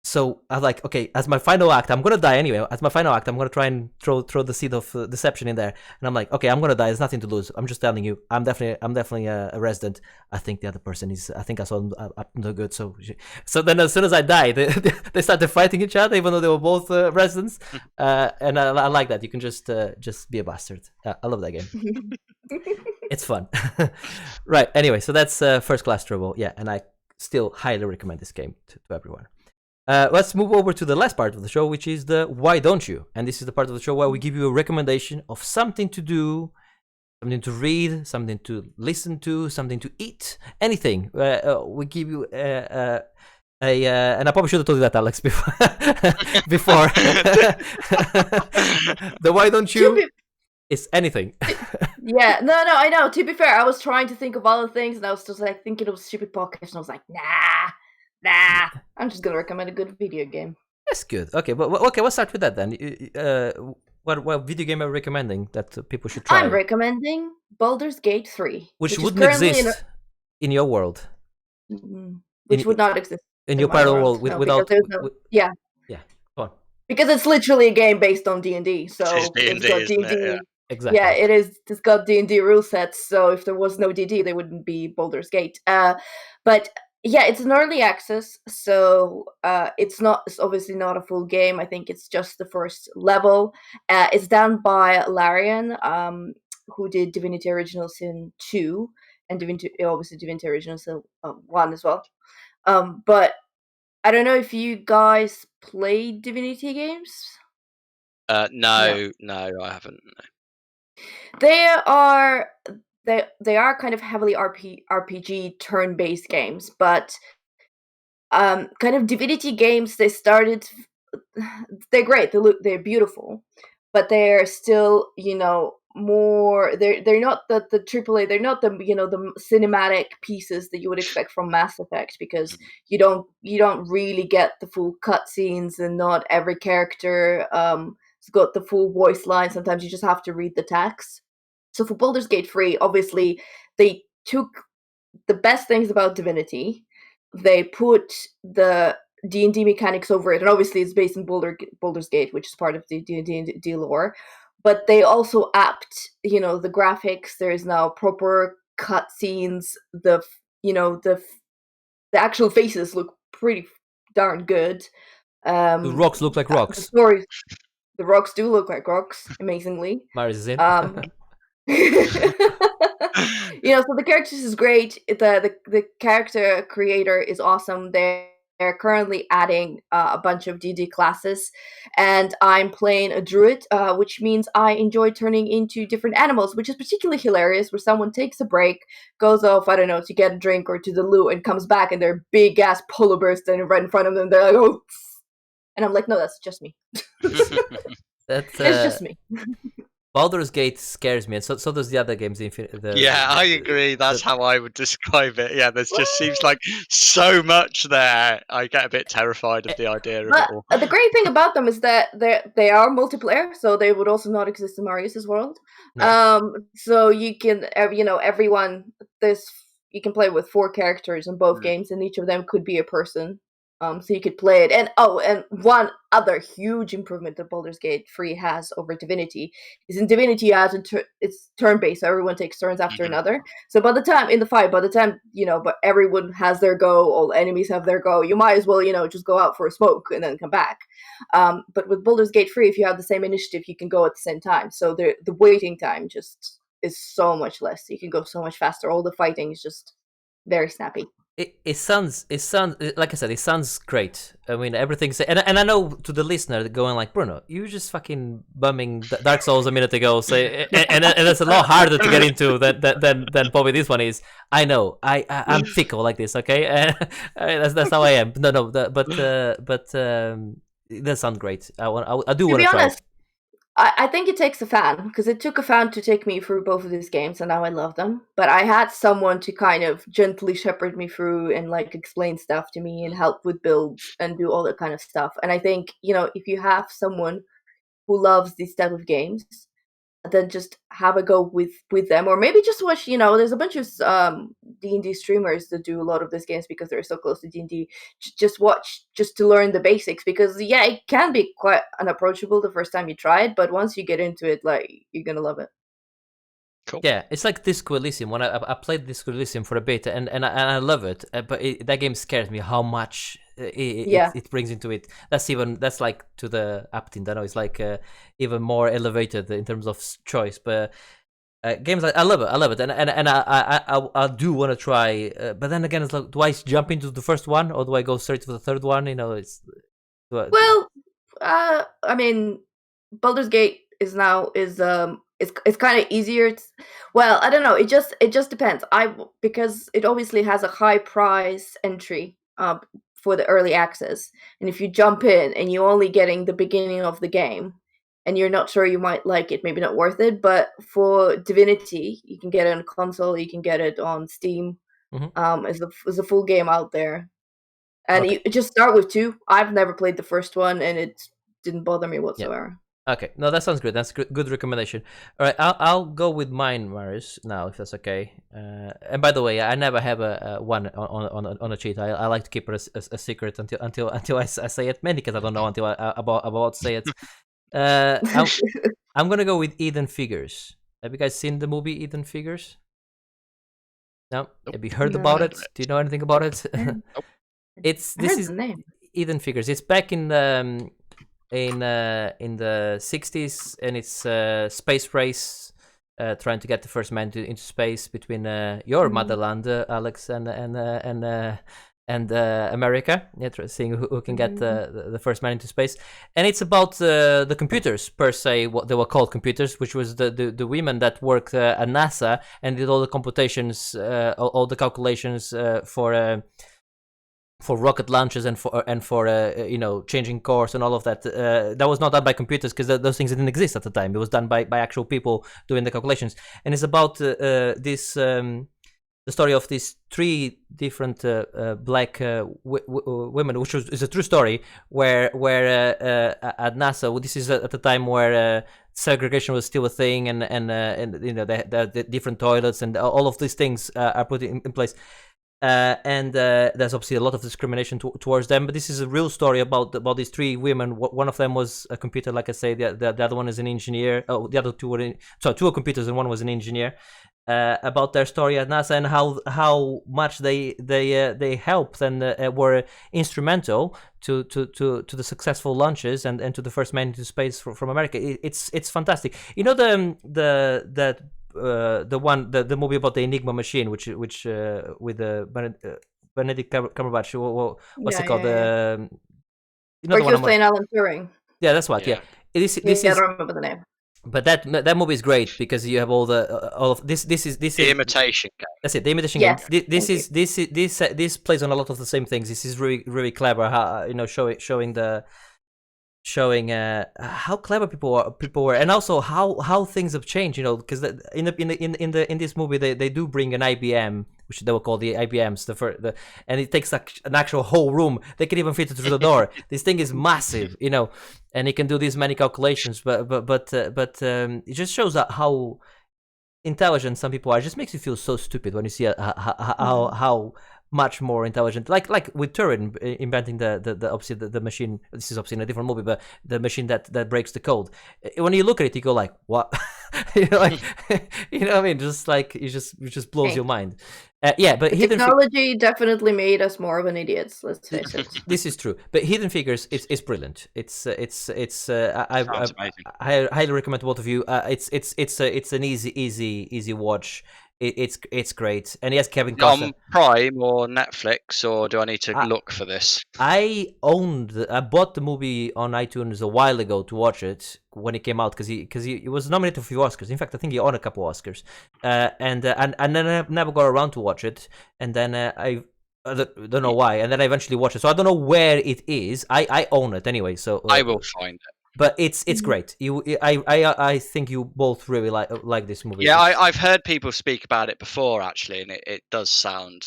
So I was like, okay, as my final act, I'm gonna die anyway. As my final act, I'm gonna try and throw the seed of deception in there, and I'm like, okay, I'm gonna die. There's nothing to lose. I'm just telling you, I'm definitely a resident. I think the other person is. I think I saw them up to good. So then as soon as I died, they started fighting each other, even though they were both residents. And I like that. You can just be a bastard. I love that game. It's fun. Right. Anyway, so that's First Class Trouble. Yeah, and I still highly recommend this game to everyone. Let's move over to the last part of the show, which is the Why Don't You? And this is the part of the show where we give you a recommendation of something to do, something to read, something to listen to, something to eat, anything. We give you and I probably should have told you that, Alex, before. The Why Don't You is anything. Yeah, no, I know. To be fair, I was trying to think of other things, and I was just like thinking of stupid podcasts, and I was like, nah, I'm just gonna recommend a good video game. That's good. Okay, but okay, let's start with that then. What video game are you recommending that people should try? I'm recommending Baldur's Gate 3, which wouldn't exist in your world. Which would not exist in your parallel world without. Yeah. Go on. Because it's literally a game based on D&D, so it's got D&D. Yeah. Exactly. Yeah, it is. It's got D&D rule sets. So if there was no D&D, there wouldn't be Baldur's Gate. But yeah, it's an early access, so it's obviously not a full game. I think it's just the first level. It's done by Larian, who did Divinity Original Sin 2 and Divinity Original Sin 1 as well. But I don't know if you guys play Divinity games. No, I haven't. No. They are kind of heavily RPG turn-based games, but kind of Divinity games. They're great. They're beautiful, but they're still more. They're not the AAA. They're not the the cinematic pieces that you would expect from Mass Effect, because you don't really get the full cutscenes, and not every character has got the full voice line. Sometimes you just have to read the text. So for Baldur's Gate 3, obviously, they took the best things about Divinity, they put the D&D mechanics over it, and obviously it's based in Baldur's Gate, which is part of the D&D lore, but they also upped, the graphics. There is now proper cutscenes. The actual faces look pretty darn good. The rocks look like rocks. The rocks do look like rocks, amazingly. Marius is in. So the characters is great. The character creator is awesome. They're currently adding a bunch of D&D classes, and I'm playing a druid, which means I enjoy turning into different animals, which is particularly hilarious, where someone takes a break, goes off, I don't know, to get a drink or to the loo, and comes back, and they're big ass polar bears standing right in front of them. They're like, oh, and I'm like, no, that's just me. It's just me. Baldur's Gate scares me, and so does the other games. Yeah, I agree. That's how I would describe it. Yeah, there's just seems like so much there. I get a bit terrified of the idea of it all. The great thing about them is that they are multiplayer, so they would also not exist in Marius's world. No. So you can, everyone. You can play with 4 characters in both games, and each of them could be a person. So you could play it. And one other huge improvement that Baldur's Gate 3 has over Divinity is in Divinity it's turn-based, so everyone takes turns after another. So by the time but everyone has their go, all enemies have their go, you might as well, just go out for a smoke and then come back. But with Baldur's Gate 3, if you have the same initiative, you can go at the same time. So the waiting time just is so much less. You can go so much faster. All the fighting is just very snappy. It sounds like I said, it sounds great. I mean, everything's and I know to the listener going like, Bruno, you just fucking bumming Dark Souls a minute ago, and it's a lot harder to get into than probably this one is. I know, I'm fickle like this, okay? That's how I am. No, but that sounds great. I do want to try it. I think it takes a fan, because it took a fan to take me through both of these games, and now I love them. But I had someone to kind of gently shepherd me through and like explain stuff to me and help with builds and do all that kind of stuff. And I think, if you have someone who loves these type of games, then just have a go with them, or maybe just watch. There's a bunch of D&D streamers that do a lot of these games because they're so close to D&D. Just watch, just to learn the basics, because it can be quite unapproachable the first time you try it, but once you get into it, like, you're gonna love it. Cool. Yeah, it's like Disco Elysium. When I played Disco Elysium for a bit, and I love it, but that game scares me how much it brings into it. That's like to the Aptin. I know it's like even more elevated in terms of choice. But games like I love it, and I do want to try. But then again, it's like, do I jump into the first one or do I go straight to the third one? I mean, Baldur's Gate is it's kind of easier. Well, I don't know. It just depends. Because it obviously has a high price entry for the early access, and if you jump in and you're only getting the beginning of the game, and you're not sure you might like it, maybe not worth it. But for Divinity, you can get it on console, you can get it on Steam. There's a full game out there, and you just start with 2. I've never played the first one, and it didn't bother me whatsoever. Yeah. Okay, no, that sounds good. That's good recommendation. All right, I'll go with mine, Marius, now, if that's okay. And by the way, I never have a one on a cheat. I like to keep it a secret until I say it, mainly because I don't know until about to say it. I'm gonna go with Hidden Figures. Have you guys seen the movie Hidden Figures? No. Nope. Have you heard about it? Do you know anything about it? Nope. This is the name. Hidden Figures. It's back in the 60s, and it's a space race, trying to get the first man into space between your motherland, Alex, and America. Yeah, seeing who can get the first man into space. And it's about the computers per se, what they were called computers, which was the women that worked at NASA and did all the computations, all the calculations for rocket launches and for changing course and all of that. That was not done by computers, because those things didn't exist at the time. It was done by actual people doing the calculations. And it's about the story of these 3 different black women, which is a true story, where at NASA, this is at the time where segregation was still a thing, and the different toilets and all of these things are put in place. And there's obviously a lot of discrimination towards them, but this is a real story about these 3 women. One of them was a computer, like I say. The other one is an engineer. Oh, the other 2 were 2 were computers, and one was an engineer. About their story at NASA and how much they helped and were instrumental to the successful launches and to the first man into space from America. It's fantastic. You know the movie about the Enigma machine, which with Benedict Cumberbatch. What's it called? Yeah. Or just playing Alan Turing. Yeah, that's what. Yeah. I don't remember the name. But that movie is great because you have all of this. This is the imitation game. That's it. The imitation game. This plays on a lot of the same things. This is really really clever. How showing how clever people were, and also how things have changed. Because in this movie they do bring an IBM, which they were called the IBMs, and it takes an actual whole room. They can even fit it through the door. This thing is massive, and it can do these many calculations. But it just shows that how intelligent some people are. It just makes you feel so stupid when you see how much more intelligent. Like with Turing inventing the obviously the machine. This is obviously in a different movie, but the machine that breaks the code. When you look at it, you go like, what? you know, like, you know what I mean? Just like it just blows your mind. Yeah, but technology definitely made us more of an idiots. Let's face it. This is true, but Hidden Figures it's brilliant. It's I highly recommend to both of you. It's an easy watch. It's great, and yes, Kevin Costner. On Prime or Netflix, or do I need to look for this? I bought the movie on iTunes a while ago to watch it when it came out because he was nominated for a few Oscars. In fact, I think he won a couple Oscars, and then I never got around to watch it, and then I don't know why, and then I eventually watched it. So I don't know where it is. I own it anyway, so I will find it. But it's great. I think you both really like this movie. Yeah, I've heard people speak about it before actually, and it does sound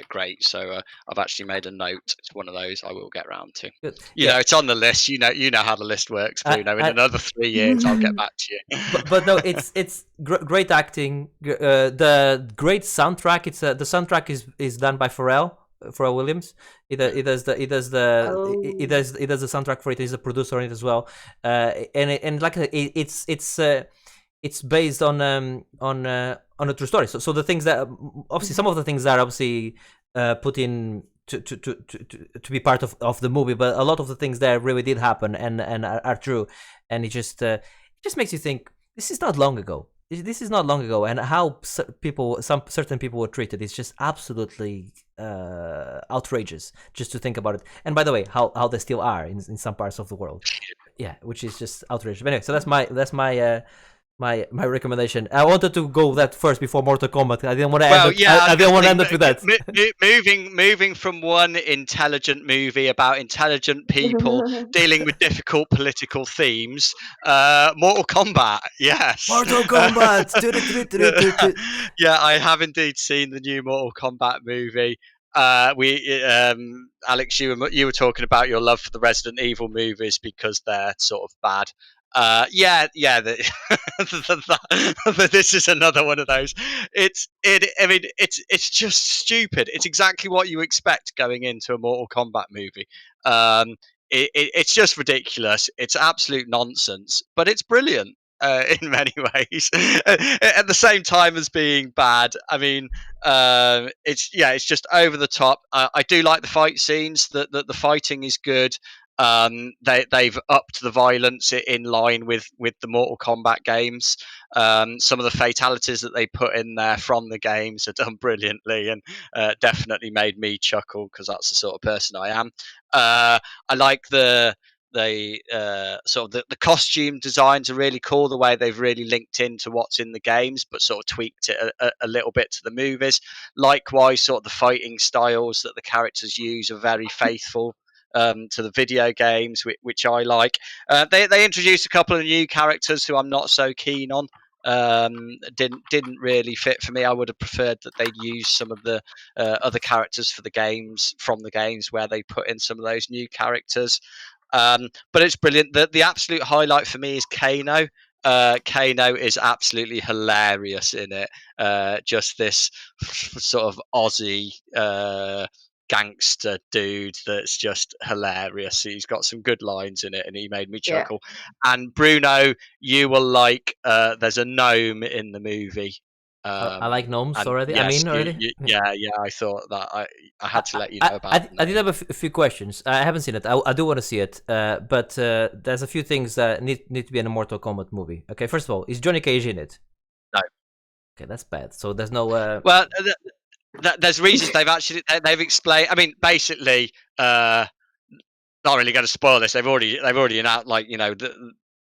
great. So I've actually made a note. It's one of those I will get around to. Good. You know, it's on the list. You know how the list works, Bruno. In another 3 years, I'll get back to you. but no, it's great acting. The great soundtrack. It's the soundtrack is done by Pharrell Williams. He does the soundtrack for it. He's a producer on it as well. And like it's based on a true story. So the things that obviously some of the things that are obviously put in to be part of the movie, but a lot of the things there really did happen and are true. And it just makes you think this is not long ago. This is not long ago, and how certain people were treated is just absolutely outrageous. Just to think about it, and by the way, how they still are in some parts of the world, yeah, which is just outrageous. But anyway, so that's my recommendation. I wanted to go that first before Mortal Kombat. I didn't want to end up with that. Moving from one intelligent movie about intelligent people dealing with difficult political themes, Mortal Kombat. Yes. Mortal Kombat. Yeah, I have indeed seen the new Mortal Kombat movie. Alex, you were talking about your love for the Resident Evil movies because they're sort of bad. This is another one of those. It's just stupid. It's exactly what you expect going into a Mortal Kombat movie. It's just ridiculous. It's absolute nonsense, but it's brilliant in many ways. At the same time as being bad, I mean, it's just over the top. I do like the fight scenes. The fighting is good. They've upped the violence in line with the Mortal Kombat games. Some of the fatalities that they put in there from the games are done brilliantly, and definitely made me chuckle because that's the sort of person I am. I like the sort of the costume designs are really cool. The way they've really linked into what's in the games, but sort of tweaked it a little bit to the movies. Likewise, sort of the fighting styles that the characters use are very faithful to the video games, which I like. They introduced a couple of new characters who I'm not so keen on. Didn't really fit for me. I would have preferred that they'd use some of the other characters from the games where they put in some of those new characters. But it's brilliant. The absolute highlight for me is Kano. Kano is absolutely hilarious in it. Just this sort of Aussie gangster dude that's just hilarious. He's got some good lines in it, and he made me chuckle. Yeah. And Bruno, you will like. There's a gnome in the movie. I like gnomes already. Yes, already. Yeah. I thought that I had to let you know about. I did have a few questions. I haven't seen it. I do want to see it. But there's a few things that need to be in a Mortal Kombat movie. Okay, first of all, is Johnny Cage in it? No. Okay, that's bad. So there's no. Well. There's reasons they've explained. I mean, basically, not really going to spoil this. They've already announced, like, you know,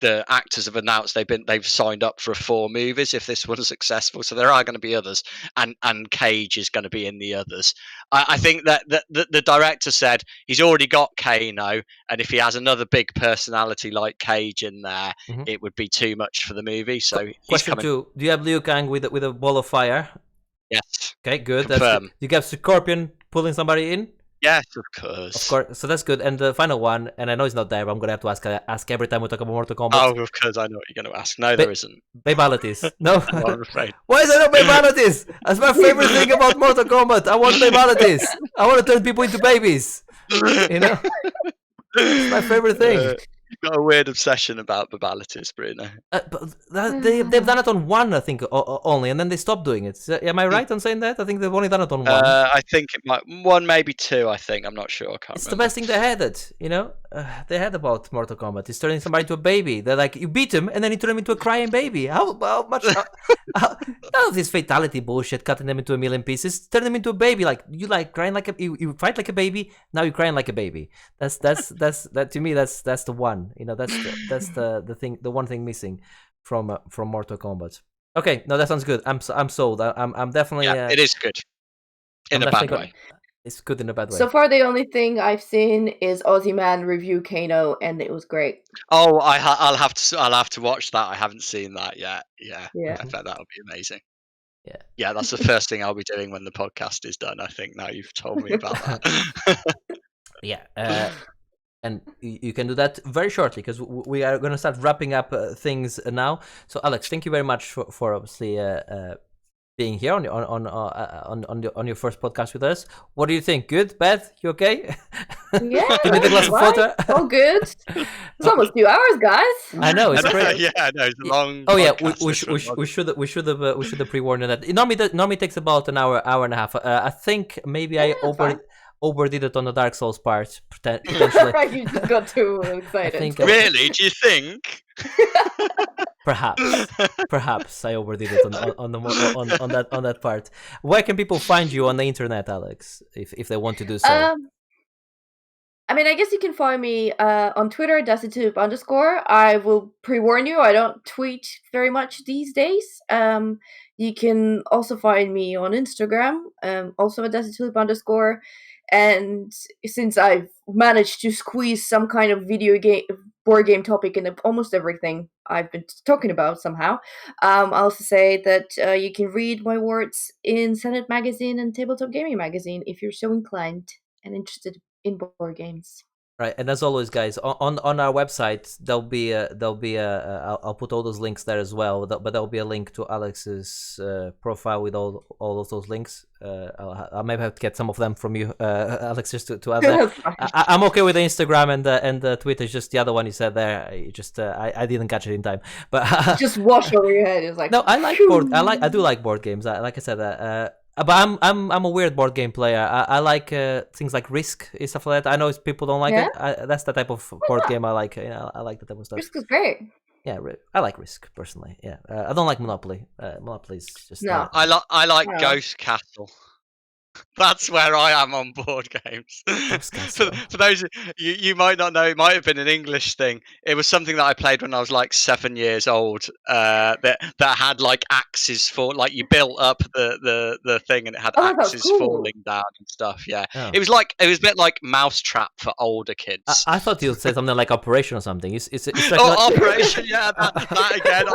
the actors have announced they've signed up for 4 movies if this one's successful. So there are going to be others, and Cage is going to be in the others. I think that the director said he's already got Kano, and if he has another big personality like Cage in there, it would be too much for the movie. So question 2: do you have Liu Kang with a ball of fire? Yes. Okay, good. Confirm. You got Scorpion pulling somebody in? Yes, of course. Of course. So that's good. And the final one, and I know it's not there, but I'm gonna have to ask every time we talk about Mortal Kombat. Oh, of course, I know what you're going to ask. No, there isn't. Babalities. No. No, I'm afraid. Why is there no babalities? That's my favorite thing about Mortal Kombat. I want babalities. I want to turn people into babies. You know, it's my favorite thing. You've got a weird obsession about babalities, Bruno. But they've done it on one, I think, only, and then they stopped doing it. Am I right on saying that? I think they've only done it on one. I think it might one, maybe two. I think I'm not sure. I can't. It's remember. the best thing they had. It, you know, they had about Mortal Kombat. It's turning somebody into a baby. They're like, you beat him, and then you turn him into a crying baby. How much? None of this fatality bullshit, cutting them into a million pieces. Turn them into a baby. Like you like crying like you fight like a baby. Now you're crying like a baby. That's that to me. That's the one. You know, that's the thing. The one thing missing from Mortal Kombat. Okay, no, that sounds good. I'm sold. I'm definitely. Yeah, it is good. In a bad way. It's good in a bad way. So far, the only thing I've seen is Aussie Man review Kano, and it was great. Oh, I'll have to watch that. I haven't seen that yet. Yeah. I bet that'll be amazing. Yeah, that's the first thing I'll be doing when the podcast is done. I think now you've told me about that. Yeah. And you can do that very shortly because we are going to start wrapping up things now. So, Alex, thank you very much for obviously being here on your first podcast with us. What do you think? Good? Bad? You okay? Yeah. Give me the glass of water. Oh, good. It's almost 2 hours, guys. I know it's great. Yeah, no, it's a long. Oh yeah, we should have pre-warned that. It normally takes about an hour and a half. I think maybe I overdid it on the Dark Souls part potentially. You just got too excited. Really? Do you think? Perhaps I overdid it on that part. Where can people find you on the internet, Alex, if they want to do so? I mean, I guess you can find me on Twitter, Destitute_. I will pre-warn you, I don't tweet very much these days. You can also find me on Instagram, also at Destitute_. And since I've managed to squeeze some kind of board game topic in almost everything I've been talking about somehow, I'll also say that you can read my words in Senate Magazine and Tabletop Gaming Magazine if you're so inclined and interested in board games. Right, and as always, guys, on our website there'll be I'll put all those links there as well. But there'll be a link to Alex's profile with all of those links. I maybe have to get some of them from you, Alex, just to add there. I'm okay with the Instagram and the Twitter. It's just the other one you said there. I didn't catch it in time, but just wash over your head. It's like no, I do like board games. Like I said. But I'm a weird board game player. I like things like Risk and stuff like that. I know people don't like it. That's the type of board game I like. I like that type of stuff. Risk is great. Yeah, I like Risk personally. Yeah, I don't like Monopoly. Monopoly's just no. I like Ghost Castle. That's where I am on board games. For those you might not know, it might have been an English thing. It was something that I played when I was like 7 years old. That had like axes for like you built up the thing and it had axes falling down and stuff. Yeah, it was a bit like Mousetrap for older kids. I thought you'd say something like Operation or something. It's like Operation. Yeah, that again.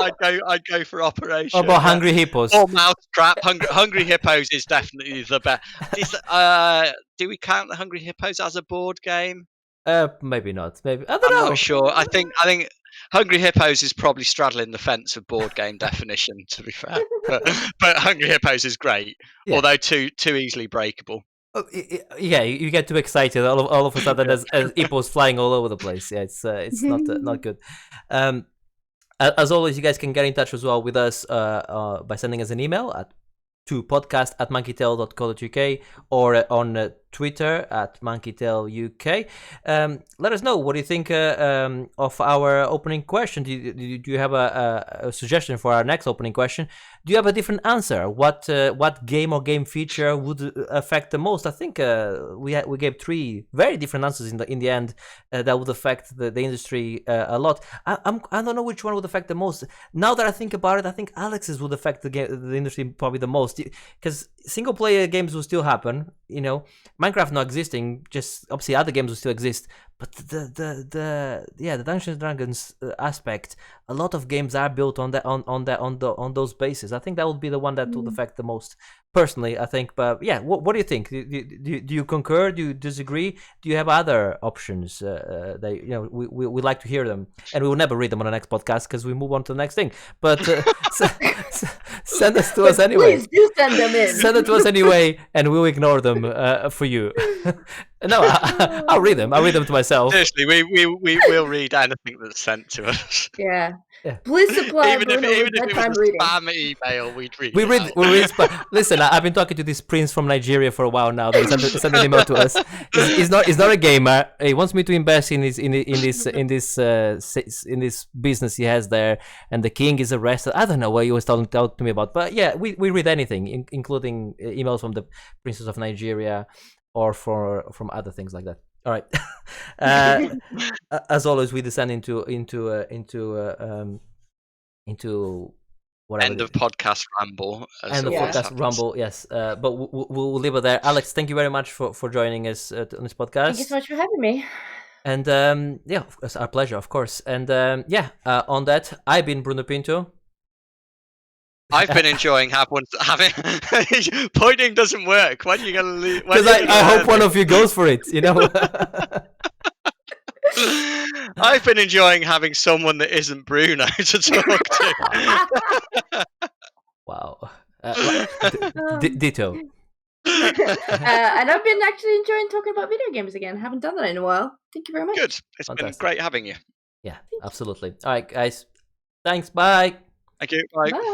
I'd go for Operation. Or about Hungry Hippos. Or Mousetrap. Hungry Hippos is definitely the best. Do we count the Hungry Hippos as a board game? Maybe not. Maybe I don't know. I'm not sure. I think Hungry Hippos is probably straddling the fence of board game definition. To be fair, but Hungry Hippos is great, although too easily breakable. Yeah, you get too excited all of a sudden as hippos flying all over the place. Yeah, it's not good. As always, you guys can get in touch as well with us by sending us an email to podcast@monkeytail.co.uk or on Twitter @monkeytailuk. Let us know, what do you think of our opening question? Do you have a suggestion for our next opening question? Do you have a different answer? What game or game feature would affect the most? I think we gave 3 very different answers in the end that would affect the industry a lot. I don't know which one would affect the most. Now that I think about it, I think Alex's would affect the industry probably the most, because single player games will still happen. You know, Minecraft not existing, just obviously other games will still exist. But the Dungeons and Dragons aspect, a lot of games are built on those bases. I think that would be the one that would affect the most. personally, I think. But yeah, what do you think? Do you concur? Do you disagree? Do you have other options? That we like to hear them, and we will never read them on the next podcast because we move on to the next thing. But send us to us anyway. Please do send them in. Send it to us anyway, and we'll ignore them for you. No, I'll read them. I'll read them to myself. Seriously, we will read anything that's sent to us. Yeah. Yeah. Please supply Even Bruno if with it bedtime was a reading. spam email, we'd read. We read. Listen, I've been talking to this prince from Nigeria for a while now. They sent an email to us. He's not a gamer. He wants me to invest in this business he has there. And the king is arrested. I don't know what he was talking to me about. But yeah, we read anything, including emails from the princess of Nigeria, or from other things like that. All right. As always, we descend into whatever. End of podcast ramble. End of podcast ramble. Yes. But we'll leave it there. Alex, thank you very much for joining us on this podcast. Thank you so much for having me. And yeah, it's our pleasure, of course. And on that, I've been Bruno Pinto. I've been enjoying having pointing doesn't work. When are you gonna leave? Because I hope one of you goes for it. I've been enjoying having someone that isn't Bruno to talk to. Wow. Ditto. And I've been actually enjoying talking about video games again. Haven't done that in a while. Thank you very much. Good. It's been great having you. Yeah, absolutely. All right, guys. Thanks. Bye. Thank you. Bye. Bye.